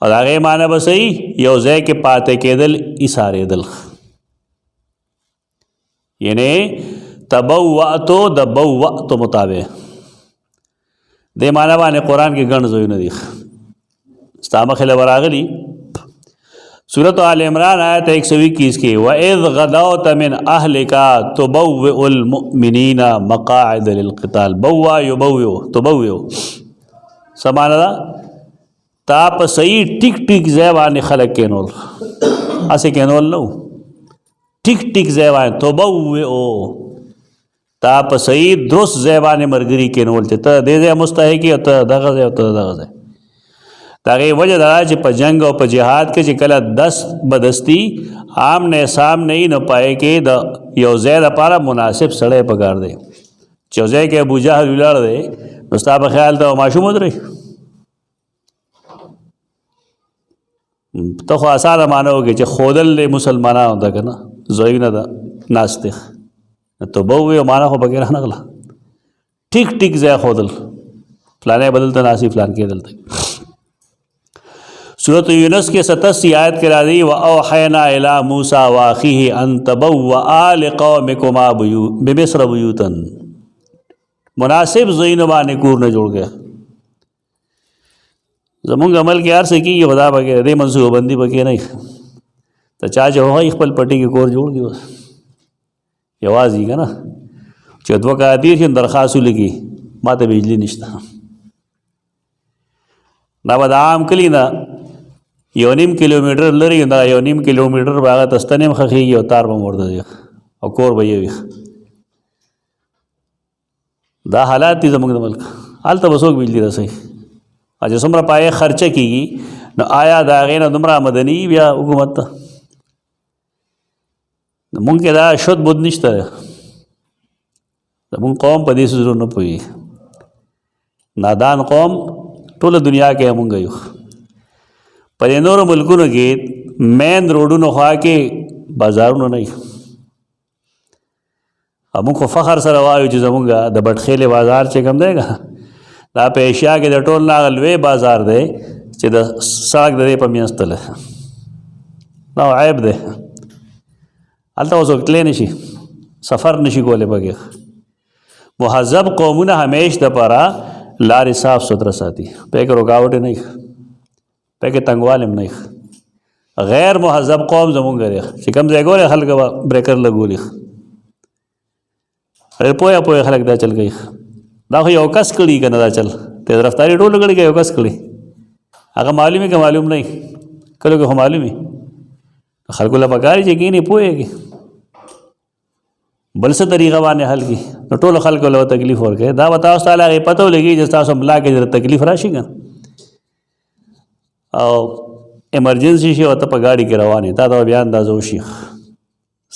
او داغه معنی به صحیح یو ځای کې پاتې کېدل ایثارېدل یعنی تبوأت د بوأت مطابق دې معنی باندې قرآن کې ګڼ ځایونه دي استامخ لوراغلی سورۃ آل عمران آیت 121 کی وَإِذْ غَدَوْتَ مِنْ أَهْلِكَ تُبَوِّئُ الْمُؤْمِنِينَ مَقَاعِدَ لِلْقِتَالِ بَوَّا يُبَوِّئُ تُبَوِّئُ سمانا دا تا پا صحیح ٹک ٹک زیوانی خلق کینول اسے کینول نو ٹک ٹک زیوانی تُبَوِّئُ تا پا صحیح درست زیوانی مرگری کینول تا دے زی مستحقی تا دغزے تا دغزے داغه وجه دا چې په جنگ او په جهاد کې چې کله دست بدستی آمنے سامنے نه پائے کې د یو ځای لپاره مناسب سړی پکار دی چې یو ځای کې ابو جهل ولاړ دی نو ستا په خیال ته ماشوم ودرې ته خو اسانه معنی وکړې چې ښودل د مسلمانانو ده که نه ځایونه ده ناستې توبه ووایو معنی خو پکې رانغله ټیک ټیک ځای ښودل فلانی بدلته ناسی فلان کې دلته سورۃ یونس کے 87 آیت کے راضی وَأَوْحَيْنَا إِلَىٰ مُوسَىٰ وَأَخِيهِ أَن تَبَوَّآ لِقَوْمِكُمَا بِمِصْرَ بُيُوتًا مناسب ځایونه باندې کورونه جوړ کړه زمونږ عمل کې هر څه کېږي خدا پکې دې منصوبه بندي پکې نه ته چا چې هغوی خپل پټي کې کور جوړ کړي اوس یوازې که نه چې دوه کاله تېر شي درخواست ولیکي ما ته بجلي نشته دا به د عام کلي نه 1.5 کیلومیټر لري دا 1.5 کیلومیټر به هغه ته ستنې هم ښخېږي او تار به هم ورته دی او کور به یې وي دا حالات دي زموږ د ملک هلته به څوک بجلي رسوي چې څومره پایې خرچه کېږي نو آیا د هغې نه دومره آمدني بیا حکومت ته زمونږ کې دا شد بود نشته زمونږ قوم په دې څیزونو نه پوهېږي نادان قوم ټوله دنیا کې مونږ یو پر نورو ملکونو کې مین روډونو خوا کې بازارونه نه وي مونږ خو فخر سره وایو چې زمونږ د بټخېلې بازار چې کوم دی که دا په ایشیا کې د ټول نه هغه لوی بازار دی چې د سړک د دې په منځ تله دا عیب دی هلته اوس تللی نشي سفر نشي کولی پکې مهذب قومونه همیش دپاره لارې صاف سثره ساتي پکې رکاوټ نه وي پکې تنګوال هم نه وي غیر مهذب قوم زمونږ دی چې کوم ځای ګورې خلک به بریکر لګولي پوهه پوهه خلک دا چل کوي دا خو یو کس کړي که نه دا چل تیز رفتاري ټولو کړي که یو کس کړي هغه معلوم وي که معلوم نه وي کله که خو معلوم وي خلکو له پکار چې کینې پوهېږي بل څه طریقه باندې حل کړي نو ټولو خلکو له تکلیف ورکوي دا به تاسو ته هغې پته ولګي چې ستاسو ملا کې زره تکلیف راشي که او ایمرجنسي شي او ته په ګاډي کې روان یې تا ته بیا اندازه وشي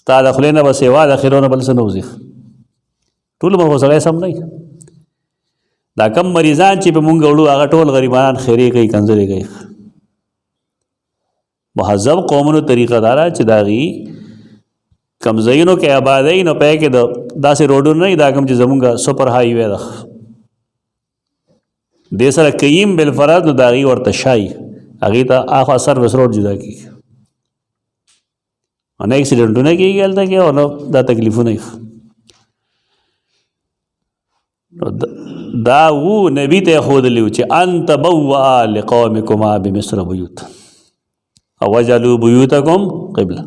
ستا د خولې نه به سیوا د خیرو نه بل څه نه وځي ټول به خو سړی سم نه وي دا کم مریضان چې په مونږ وړو هغه ټول غریبان خیرې کوي کنځلې کوي مهذب قومونو طریقه دا ده چې د هغې کم ځایونو کې آبادۍ نو پای کې د داسې روډونه نه وي دا کوم چې زمونږ سپر های وی ده دې سره قیم بالفرض نو د هغې ورته شایي هغې ته آخوا سروس روډ جدا کېږي او نه اکسیډنټونه کېږي هلته کې او نه دا تکلیفونه وي دا و نبي ته ښودلي و چې ان تبوأ لقومکما بمصر بیوت او وجعلوا بیوتکم قبله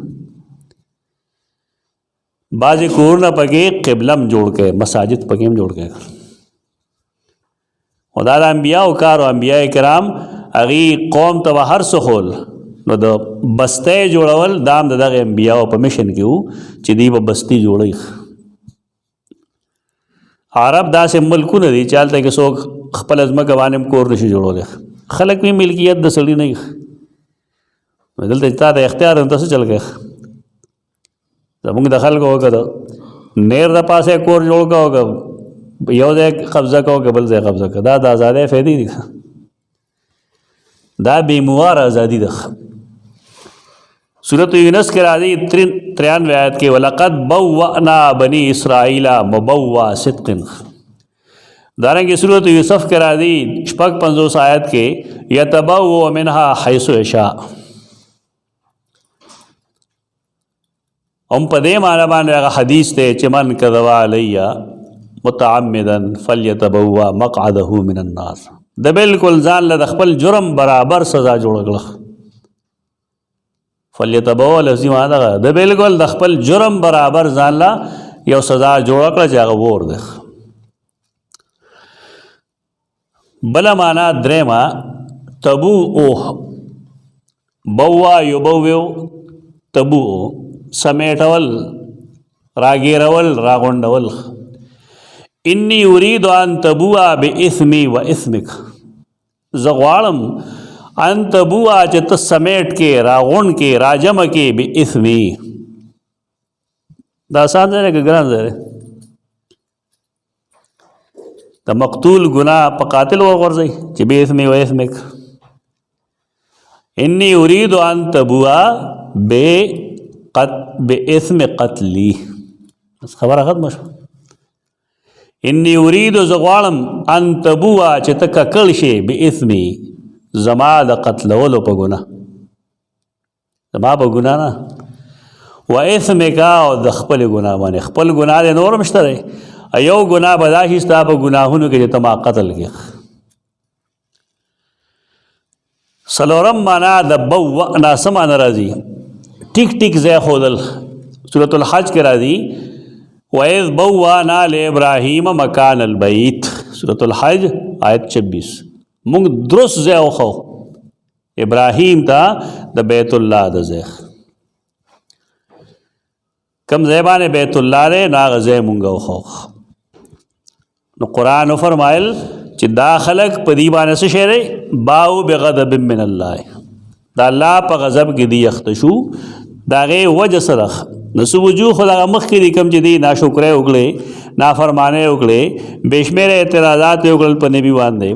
بعضې کورونه پکې قبله هم جوړ کړئ مساجد پکې هم جوړ کړئ خو دا د انبیاو کار او انبیا کرام هغې قوم ته به هر څه ښول نو د بستۍ جوړول دا هم د دغې انبیاو په مشن کې وو چې دوی به بستي جوړوي عرب داسې ملکونه دي چې هلته کې څوک خپله ځمکه باندې هم کور نشي جوړولی خلک وي ملکیت د سړي نه وي دلته چې تا د اختیار هم ته څه چل کوي زمونږ د خلکو که د نیر د پاسه کور جوړ کوو که یو ځای قبضه کوو که بل ځای قبضه کوو دا د ازادۍ فایدې دي دا بېمواره ازادي ده سورت یونس کې راځي 93 آیت کې ولقد بوأنا بني اسرائیل مبوأ صدق دارنګه سورت یوسف کې راځي 55 آیت کې یتبوأ منها حیث یشاء هم په دې معنی باندې هغه حدیث دی چې من کذب علی متعمدا فلیتبوأ مقعده من النار د بالکل ځان له د خپل جرم برابر سزا جوړ کړه فلیتبوأ لفظي معنی ده د بالکل د خپل جرم برابر ځان له یو سزا جوړ کړه چې هغه اور ده بله معنی درېمه تبوء بوأ یبوئ تبوء سمیټول راګیرول راغونډول انی اريد ان تبوء باثمی و اثمک زه غواړم ان تبوء چې ته سمیټ کې راغونډ کې راجمع کې باثمی دا آسان ځای دی که ګران ځای دی د مقتول ګناه په قاتل وغورځئ چې باثمی و اثمک انی اريد ان تبوء باسم قتلی بس خبره ختمه شوه انی اريد زه غواړم ان تبوء چې ته ککړ شې باسمي زما د قتلولو په ګناه زما په ګناه نه و اسمک او د خپل ګناه باندې خپل ګناه دی نور هم شته دی یو ګناه به دا شي ستا په ګناهونو کې چې ته ما قتل کړې څلورم معنا د بوأنا څه معنی راځي ټیک ټیک ځای ښودل سورة الحج کې راځي وَإِذْ بَوَّأْنَا لِإِبْرَاهِيمَ مَكَانَ الْبَيْتِ سورة الحج آیت 26 مونږ درست ځای وښو ابراهیم ته د بیت الله د ځای کم ځای باندې بیت الله دی نو هغه ځای مونږ وښو نو قرآن وفرمایل چې دا خلک په دې باندې څه شی دی باؤ بغضب من الله دا الله په غضب کې دی یخته شو د هغې وجه سره نو څه وجوه خو دغه مخکې دي کوم چې دی ناشکری وکړې نافرمانۍ وکړې بې شمېره اعتراضات یې وکړل په نبي باندې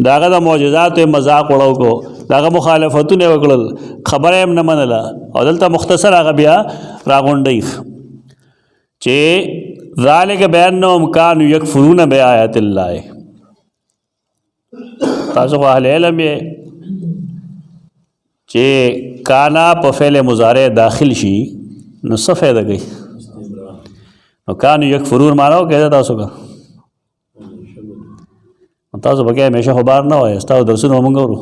د هغه د معجزاتو یې مذاق وړو کو د هغه مخالفتونه یې وکړل خبره یې هم نه منله او دلته مختصر هغه بیا راغونډوي چې ذلک بأنهم کانوا یکفرون بآیات الله تاسو خو اهل علم یې چې کانا په فعل مضارع داخل شي نو څه فایده کوي؟ نو کانو یکفرون معنا وکړه تاسو کا تاسو به همیشه خو بار نه وایي تاسو درسونه مونږ ورو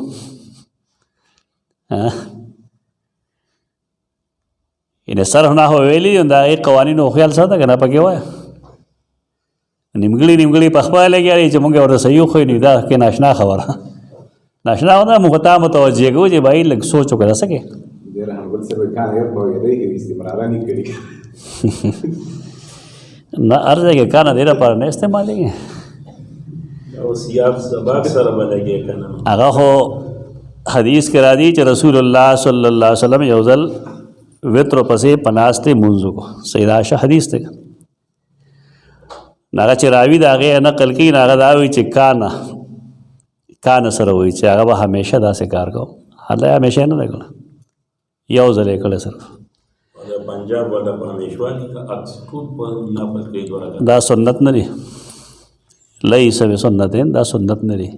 ان صرف نه ویلي دا ای قوانینو خیال ساته کنه پکې وای نیمګړي په خپل لګیاري چې مونږ ورته صحیح خو نه دا کې ناشنا خبره ناشنا ونه مخته متوجه کو چې بھائی لږ سوچ وکړه سکے ډېر هغه څه به کار یې په یوه کې استعمال نه کړی نه ارزه کې کار نه دی پر نه استعمالي او سیاق سبب سره بلګي کنه هغه خو حدیث کرا دی چې رسول الله صلی الله علیه وسلم یو ځل وتر پسې پناسته منځو کو سیدا شه حدیث ته ناغه چې راوی دا غي نقل کی ناغه دا وی چې کان سره وی چې هغه همیشه دا سه کار کو هله همیشه نه لګل یو ځل کله صرف پنجاب ولا پرمیشوانی کا اکثر په ناپل کې دوره دا سنت نه دی لیس بسنت دا سنت نه دی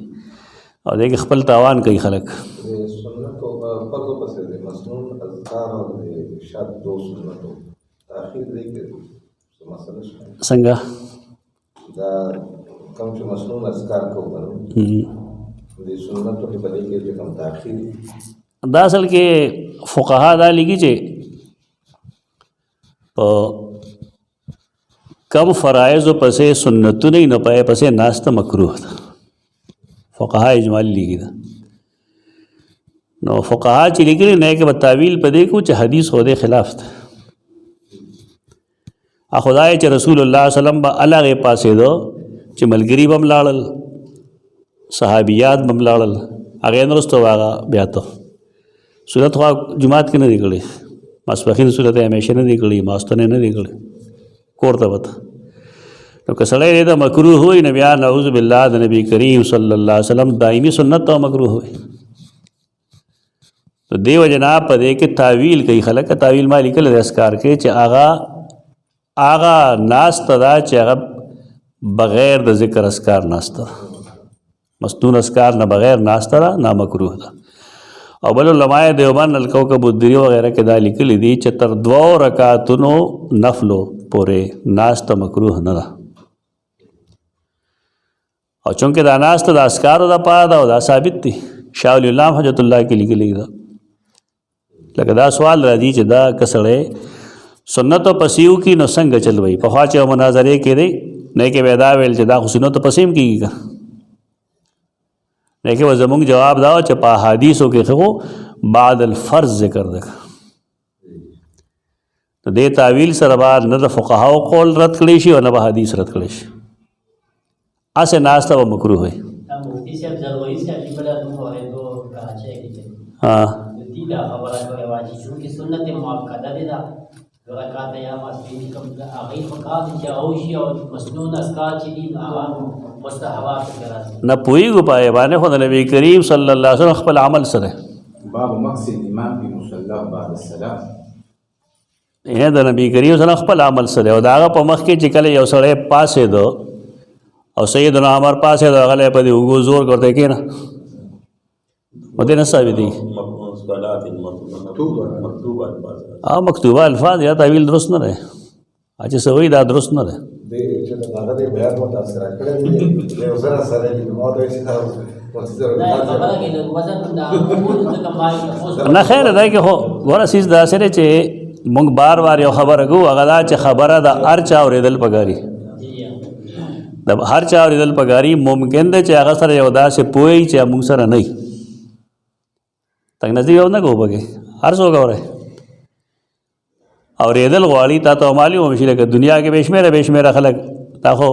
او دغه خپل تاوان کوي خلک سنت او فرض پسې د مسنون اذکار او ارشاد دو سنت تاخير دی کې مسله څنګه دا کوم چې مسنون اذکار کوو د سنت په بدل کې کوم تاخير دا اصل کې فقها دا لګي چې په کم فرایض پسې سنتونه نه پای پسې ناست مکروه ده فقها اجمال لګي ده نو فقها چې لګي نه کې تعویل پدې کو چې حدیث هو دې خلاف ده خدای چې رسول الله صلی الله علیه وسلم به الګه پاسې دو چې ملګری بم لاړل صحابيات بم لاړل هغه نرسته واغه بیا ته سورت خوا جمعات کې نه دی کړی ماسپخین سورت همیشه نه دی کړی ماستنه نه دی کړی کوړه وته نو کسړې دا مکروه وي نبی نعوذ بالله د نبی کریم صلی الله علیه وسلم دایمي سنت او مکروه وي تو دیو جناب په دې کې تعویل کوي خلک تعویل مالک له اسکار کې چې آغا ناست دا چې هغه بغیر د ذکر اسکار ناست مسنون اسکار نه بغیر ناست را نا مکروه ده او بل علماء دیوبند الکوکب الدری وغیرہ کې دا لیکلي دي چې تر 2 رکعاتونو نفلو پورې ناست مکروه نه ده او چونکه دا ناست د اسکارو د پاره دا ثابت دي شاه ولی الله حجت الله کې لیکلي ده لکه دا سوال راځي چې دا کسړې سنت او پسیو کې نو څنګه چلوي په خوا چې مناظره کې دی نه کې ودا ویل چې دا سنت او پسیم کېږي نه کې زمونږ جواب دا چې په حدیثو کې خو بعد الفرض ذکر ده ته دې تعویل سره بعد نه د فقهاو قول رد کړي شي او نه به حدیث رد کړي شي اسه ناسته و مکروه ہے مفتی صاحب ضروری سے عجیب بلا تو ہے تو کراچی کی ہاں دیدا خبر ہے واجب چونکہ سنت مؤکدہ دیدا رکعت یا مسجد کم اگئی فقات جاوشی اور مسنون اسکار چدی مستحبات کرا نہ پوئی گو پائے بانے خود نبی کریم صلی اللہ علیہ وسلم خپل عمل سره باب مقصد امام في مصلى بعد السلام یہ د نبی کریم صلی الله علیه وسلم خپل عمل سره او داغه په مخ کې چې کله یو سړی پاسه دو او سیدنا عمر پاسه دو غلې په دې وګو زور کوته کینا مدینه صاحب دی مکتوبه الفاظ یا تعویل درست نه ده اچھا سوی دا درست نه ده د چې هغه د بیان متاثر کړي دی یو سره سره د موضوع څخه نه خیر ده کې هو ګوره سیس دا سره چې مونږ بار یو خبره کو هغه دا چې خبره د هر چا اوریدل پګاری د هر چا اوریدل پګاری ممکن ده چې هغه سره یو داسې پوي چې موږ سره نه تک نزدیک نه کو بګي هر څو غوړي اوریدل غواړي تا ته معلومه مشي لکه دنیا کې بشمیره خلک تا خو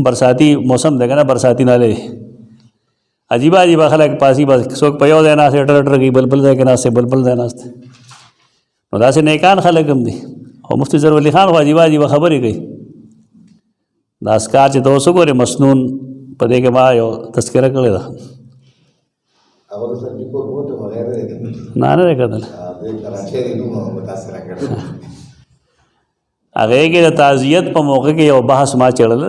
برساتی موسم دغه نه برساتی نه لري عجیب خلک پاسی بس څوک په یو ځای نه سټر کې بلبل ځای کې نه سه بلبل ځای نه نو داسې نیکان خلک هم دي او مفتی ضرور علی خان عجیب خبرې کوي دا اسکار چې تاسو ګوره مسنون په دې کې ما یو تذکرہ کړی دا هغه د سړي کو وته وغیرہ دي نه کېدل د کراچۍ د نوم متاثر کړي هغه کې د تعزیت په موقع کې یو بحث ما چړل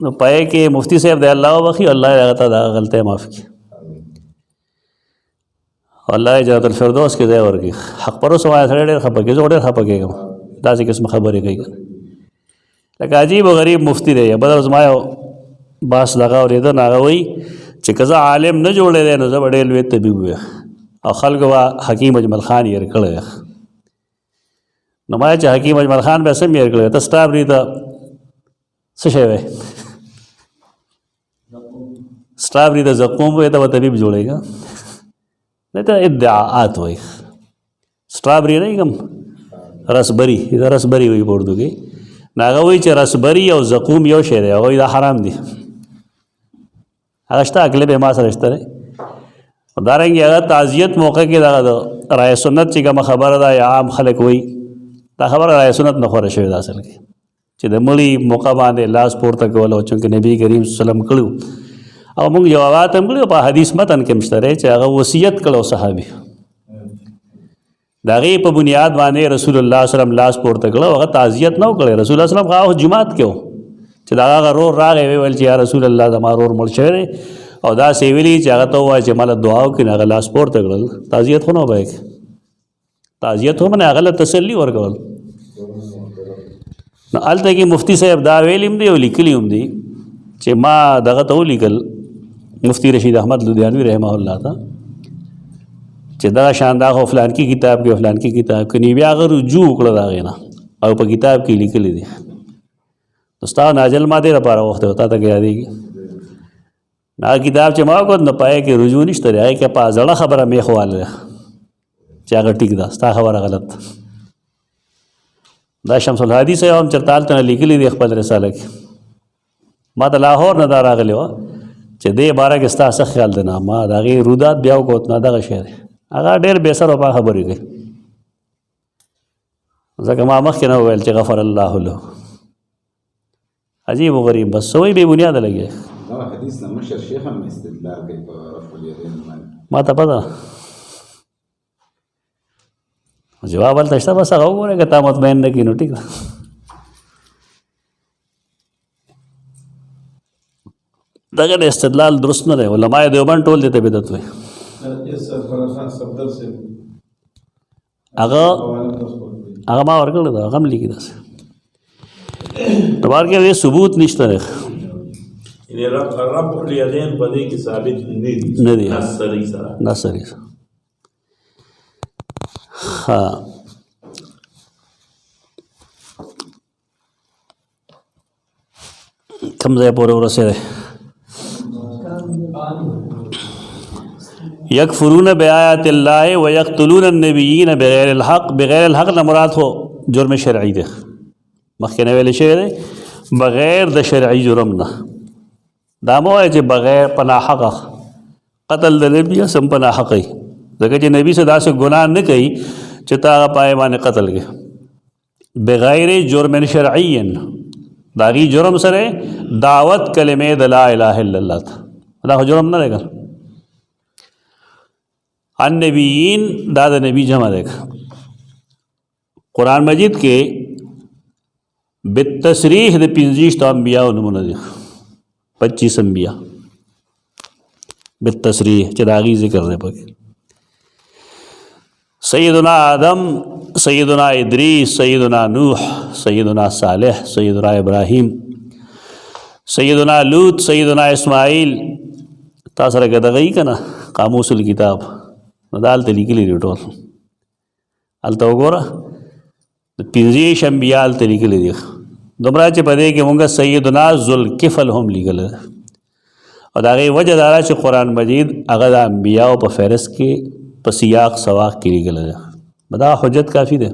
نو پای کې مفتی صاحب د الله وبخي الله هغه ته دا غلطه معاف کړي الله جنت الفردوس کې ځای ورکړي. حق پرست وایي سړی ډېر خفه کېږي، زه ډېر خفه کېږم داسې قسم خبرې کوي. لکه عجیب و غریب مفتی دی. بل ورځ ما یو باس دغه اورېده، نو هغه وایي چې که زه عالم نه جوړېدی نو زه به ډېر لوی طبیب ویم او خلکو به حکیم اجمل خان یې کړی. نو ما چې حکیم اجمل خان به سم یې کړی، ته سټابري ته څه شی وی؟ سټابري ته زقوم وی، ته به طبیب جوړېږه. نه ته ادعاءات وایي. سټابري نه کوم رسبري، دا رسبري وایي په اردو کې. نو هغه وایي چې رسبري او زقوم یو شی دی، هغه وایي دا حرام دي. هغه شته عقل به ما سره شته دی. دارنګې هغه تعزیت موقع کې دغه د رای سنت چې کومه خبره ده یا عام خلک وایي، دا خبره رای سنت نه خوره شوې ده اصل کې، چې د مړي موقع باندې لاس پورته کول، او چونکې نبي کریم صلی الله علیه وسلم کړو او موږ جوابات هم کړي په حدیث متن کې مشته دی چې هغه وصیت کړو صحابي، د هغې په بنیاد باندې رسول الله صلی الله علیه وسلم لاس پورته کړو. هغه تعزیت نه وکړی. رسول الله صلی الله علیه وسلم هغه جماعت کې و چې د هغه رور راغی، ویل چې یا رسول الله زما رور مړ شوی دی، او داسې ویلي چې هغه ته ووایه چې ماله دعا وکړي. هغه لاس پورته کړل. تعزیت خو نه وبایک، تعزیت هم نه، هغه له تسلي ورکول. نو هلته کې مفتي صاحب دا ویل هم دی او لیکلي هم دي چې ما دغه ته ولیکل مفتی رشید احمد لدھیانوی رحمه الله ته چې دا شان دا خو فلان کی کتاب کې فلان کی کتاب کې نی بیا هغه رجوع وکړه د هغې نه او په کتاب کې لیکلي دي. نو ستا ناجل مادې لپاره وخت دی، تا ته کې یادېږي. هغه کتاب چې ما وکړ نو پای کې رجوع نشته دی، هغې کې په زړه خبره میخ واله چې هغه ټیک ده، ستا خبره غلط. دا شمس الحدیث صاحب هم چېرته هلته نه لیکلي دي خپل رساله کې. ما ته لاهور نه دا راغلی وه چې دې باره کې ستا څه خیال دی. نه ما د هغې رودات بیا وکړو، نه دغه شی دی. هغه ډېر بې سر وپا خبرې کوي. ځکه ما مخکې نه وویل چې غفر الله له. عجیب و غریب بس سوی بې بنیاده لګي. دا حدیث نه مشر شیخ هم استدلال کوي په رفع الیدین باندې. ما ته پته جواب هلته شته، بس هغه وګوره که تا مطمئن نه کړي نو ټیک ده. دغه استدلال درست نه دی. علماء دیوبند ټول دې ته بدعت وایي. هغه ما ورکړی ده، هغه هم لیکي داسې. نو بهر کې ثبوت نشته دی. یعنې رفع الیدین په دې کې ثابت نه دی نصري سره. نصري ها. کوم ځای پورې ورسېدی؟ یکفرون بآیات الله ویقتلون النبیین بغیر الحق. بغیر الحق نه مراد خو جرم شرعي دی، مخکې نه ویل شوی دی بغیر د شرعي جرم نه. دا مه وایه چې بغیر په ناحقه قتل د نبي سم په ناحقه وي، ځکه چې نبي څه داسې ګناه نه کوي چې تا هغه پای باندې قتل کړي. بغیر جرم شرعي، د هغې جرم سره دعوت کلمې د لا اله الا الله ته، دا خو جرم نه دی که. النبیین دا د نبی جمع دی. قرآن مجید کې بالتصریح د 25 انبیاء نمونه دي، 25 انبیاء بالتصریح چې د هغې ذکر دی پکې. سیدنا آدم، سیدنا ادریس، سیدنا نوح، سیدنا صالح، سیدنا ابراہیم، سیدنا لوط، سیدنا اسماعیل. تا سره که دغه وي که نه قاموس الکتاب، نو دا هلته لیکلي دي ټول. هلته وګوره د 25 انبیا هلته لیکلي دي. دومره چې په دې کې مونږ سیدنا ذوالکفل هم لیکلی دی، او د هغې وجه دا ده چې قرآن مجید هغه د انبیاو په فهرست کې په سیاق سواق کې لیکلی دی. دا حجت کافي دی.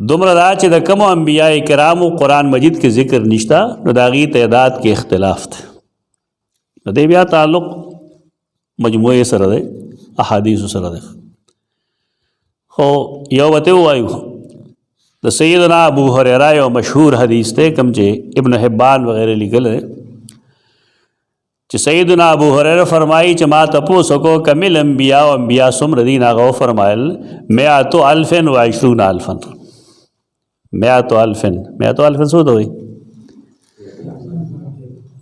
دومره دا چې د کومو انبیاء کرامو قرآن مجید کې ذکر نشته، نو د هغې تعداد کې اختلاف دی. د دې بیا تعلق مجموعې سره دی، احادیثو سره دی. خو یو ورته ووایو د سیدنا ابو هریره یو مشهور حدیث دی کوم چې ابن حبان وغیرہ لیکلی دی، چې سیدنا ابو هریره فرمایي چې ما تپوس وکړو کمل انبیاء او انبیاء څومره دي؟ هغه وفرمایل 100,000 100,000 څه ته وایي؟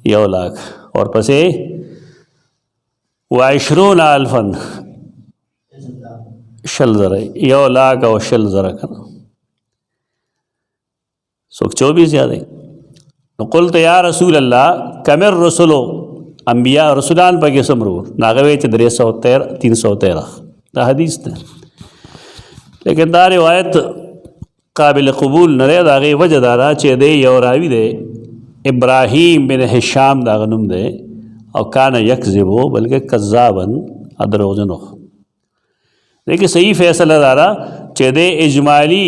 100,000. اور پسې 20,000 शल ज़रा 1,00,000 कना सोख 24 याद है। कुल तो या रसूल अल्लाह कमर रसुलो अम्बिया रसुलान पर समरू नागवे 313 दा हदीस थे। लेकिन दा रिवायत काबिल कबूल न रहे दागे वजह दारा चे दे यौरावी दे इब्राहीम बिन हिशाम दागनुम दे और कान यकज़िबो बल्कि कज़्ज़ाबन अदरोजनो। देखिए सही फैसला दारा चे दे इजमाली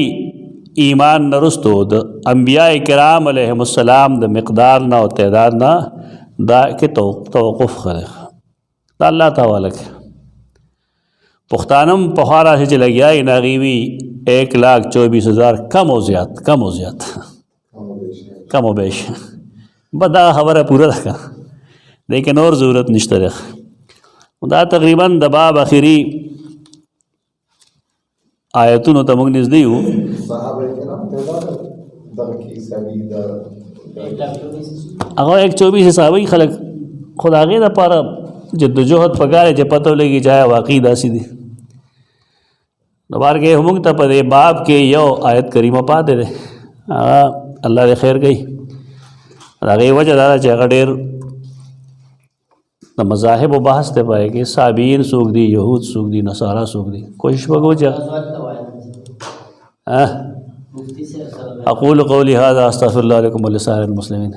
ईमान नरुस्तो द अम्बिया किराम अलैहिमुस्सलाम द मिक़दार ना और तदाद ना दा के तवक़ुफ़ करे दा अल्लाह ताला के पुख्तानम पहारा से चला गया नागीवी 1,24,000 कम हो ज़्यादा कम हो बेश बदा खबर है पूरा रखा लेकिन और ज़रूरत निश्त रख दा तकरीबन दबाब आखिरी आयतुन तमुग नज़दी हूँ अगर 124 साहबी खलक खुदा के पारा जद्दोजहद पगारे जब पता लगी चाहे वाकई दासी दी दोबार के हम तपदे बाप के यो आयत करीमा पा दे अल्लाह दे खैर गई आगे वजह दादा चाहे डेर मज़ाहिब व बहस ते पाए कि साबीन सूख दी यहूद सूख दी नसारा सूख दी कोशिश बगो अक़ूलु क़ौली हाज़ा अस्तग़फ़िरुल्लाह लकुम व लिसाइरिल मुस्लिमीन।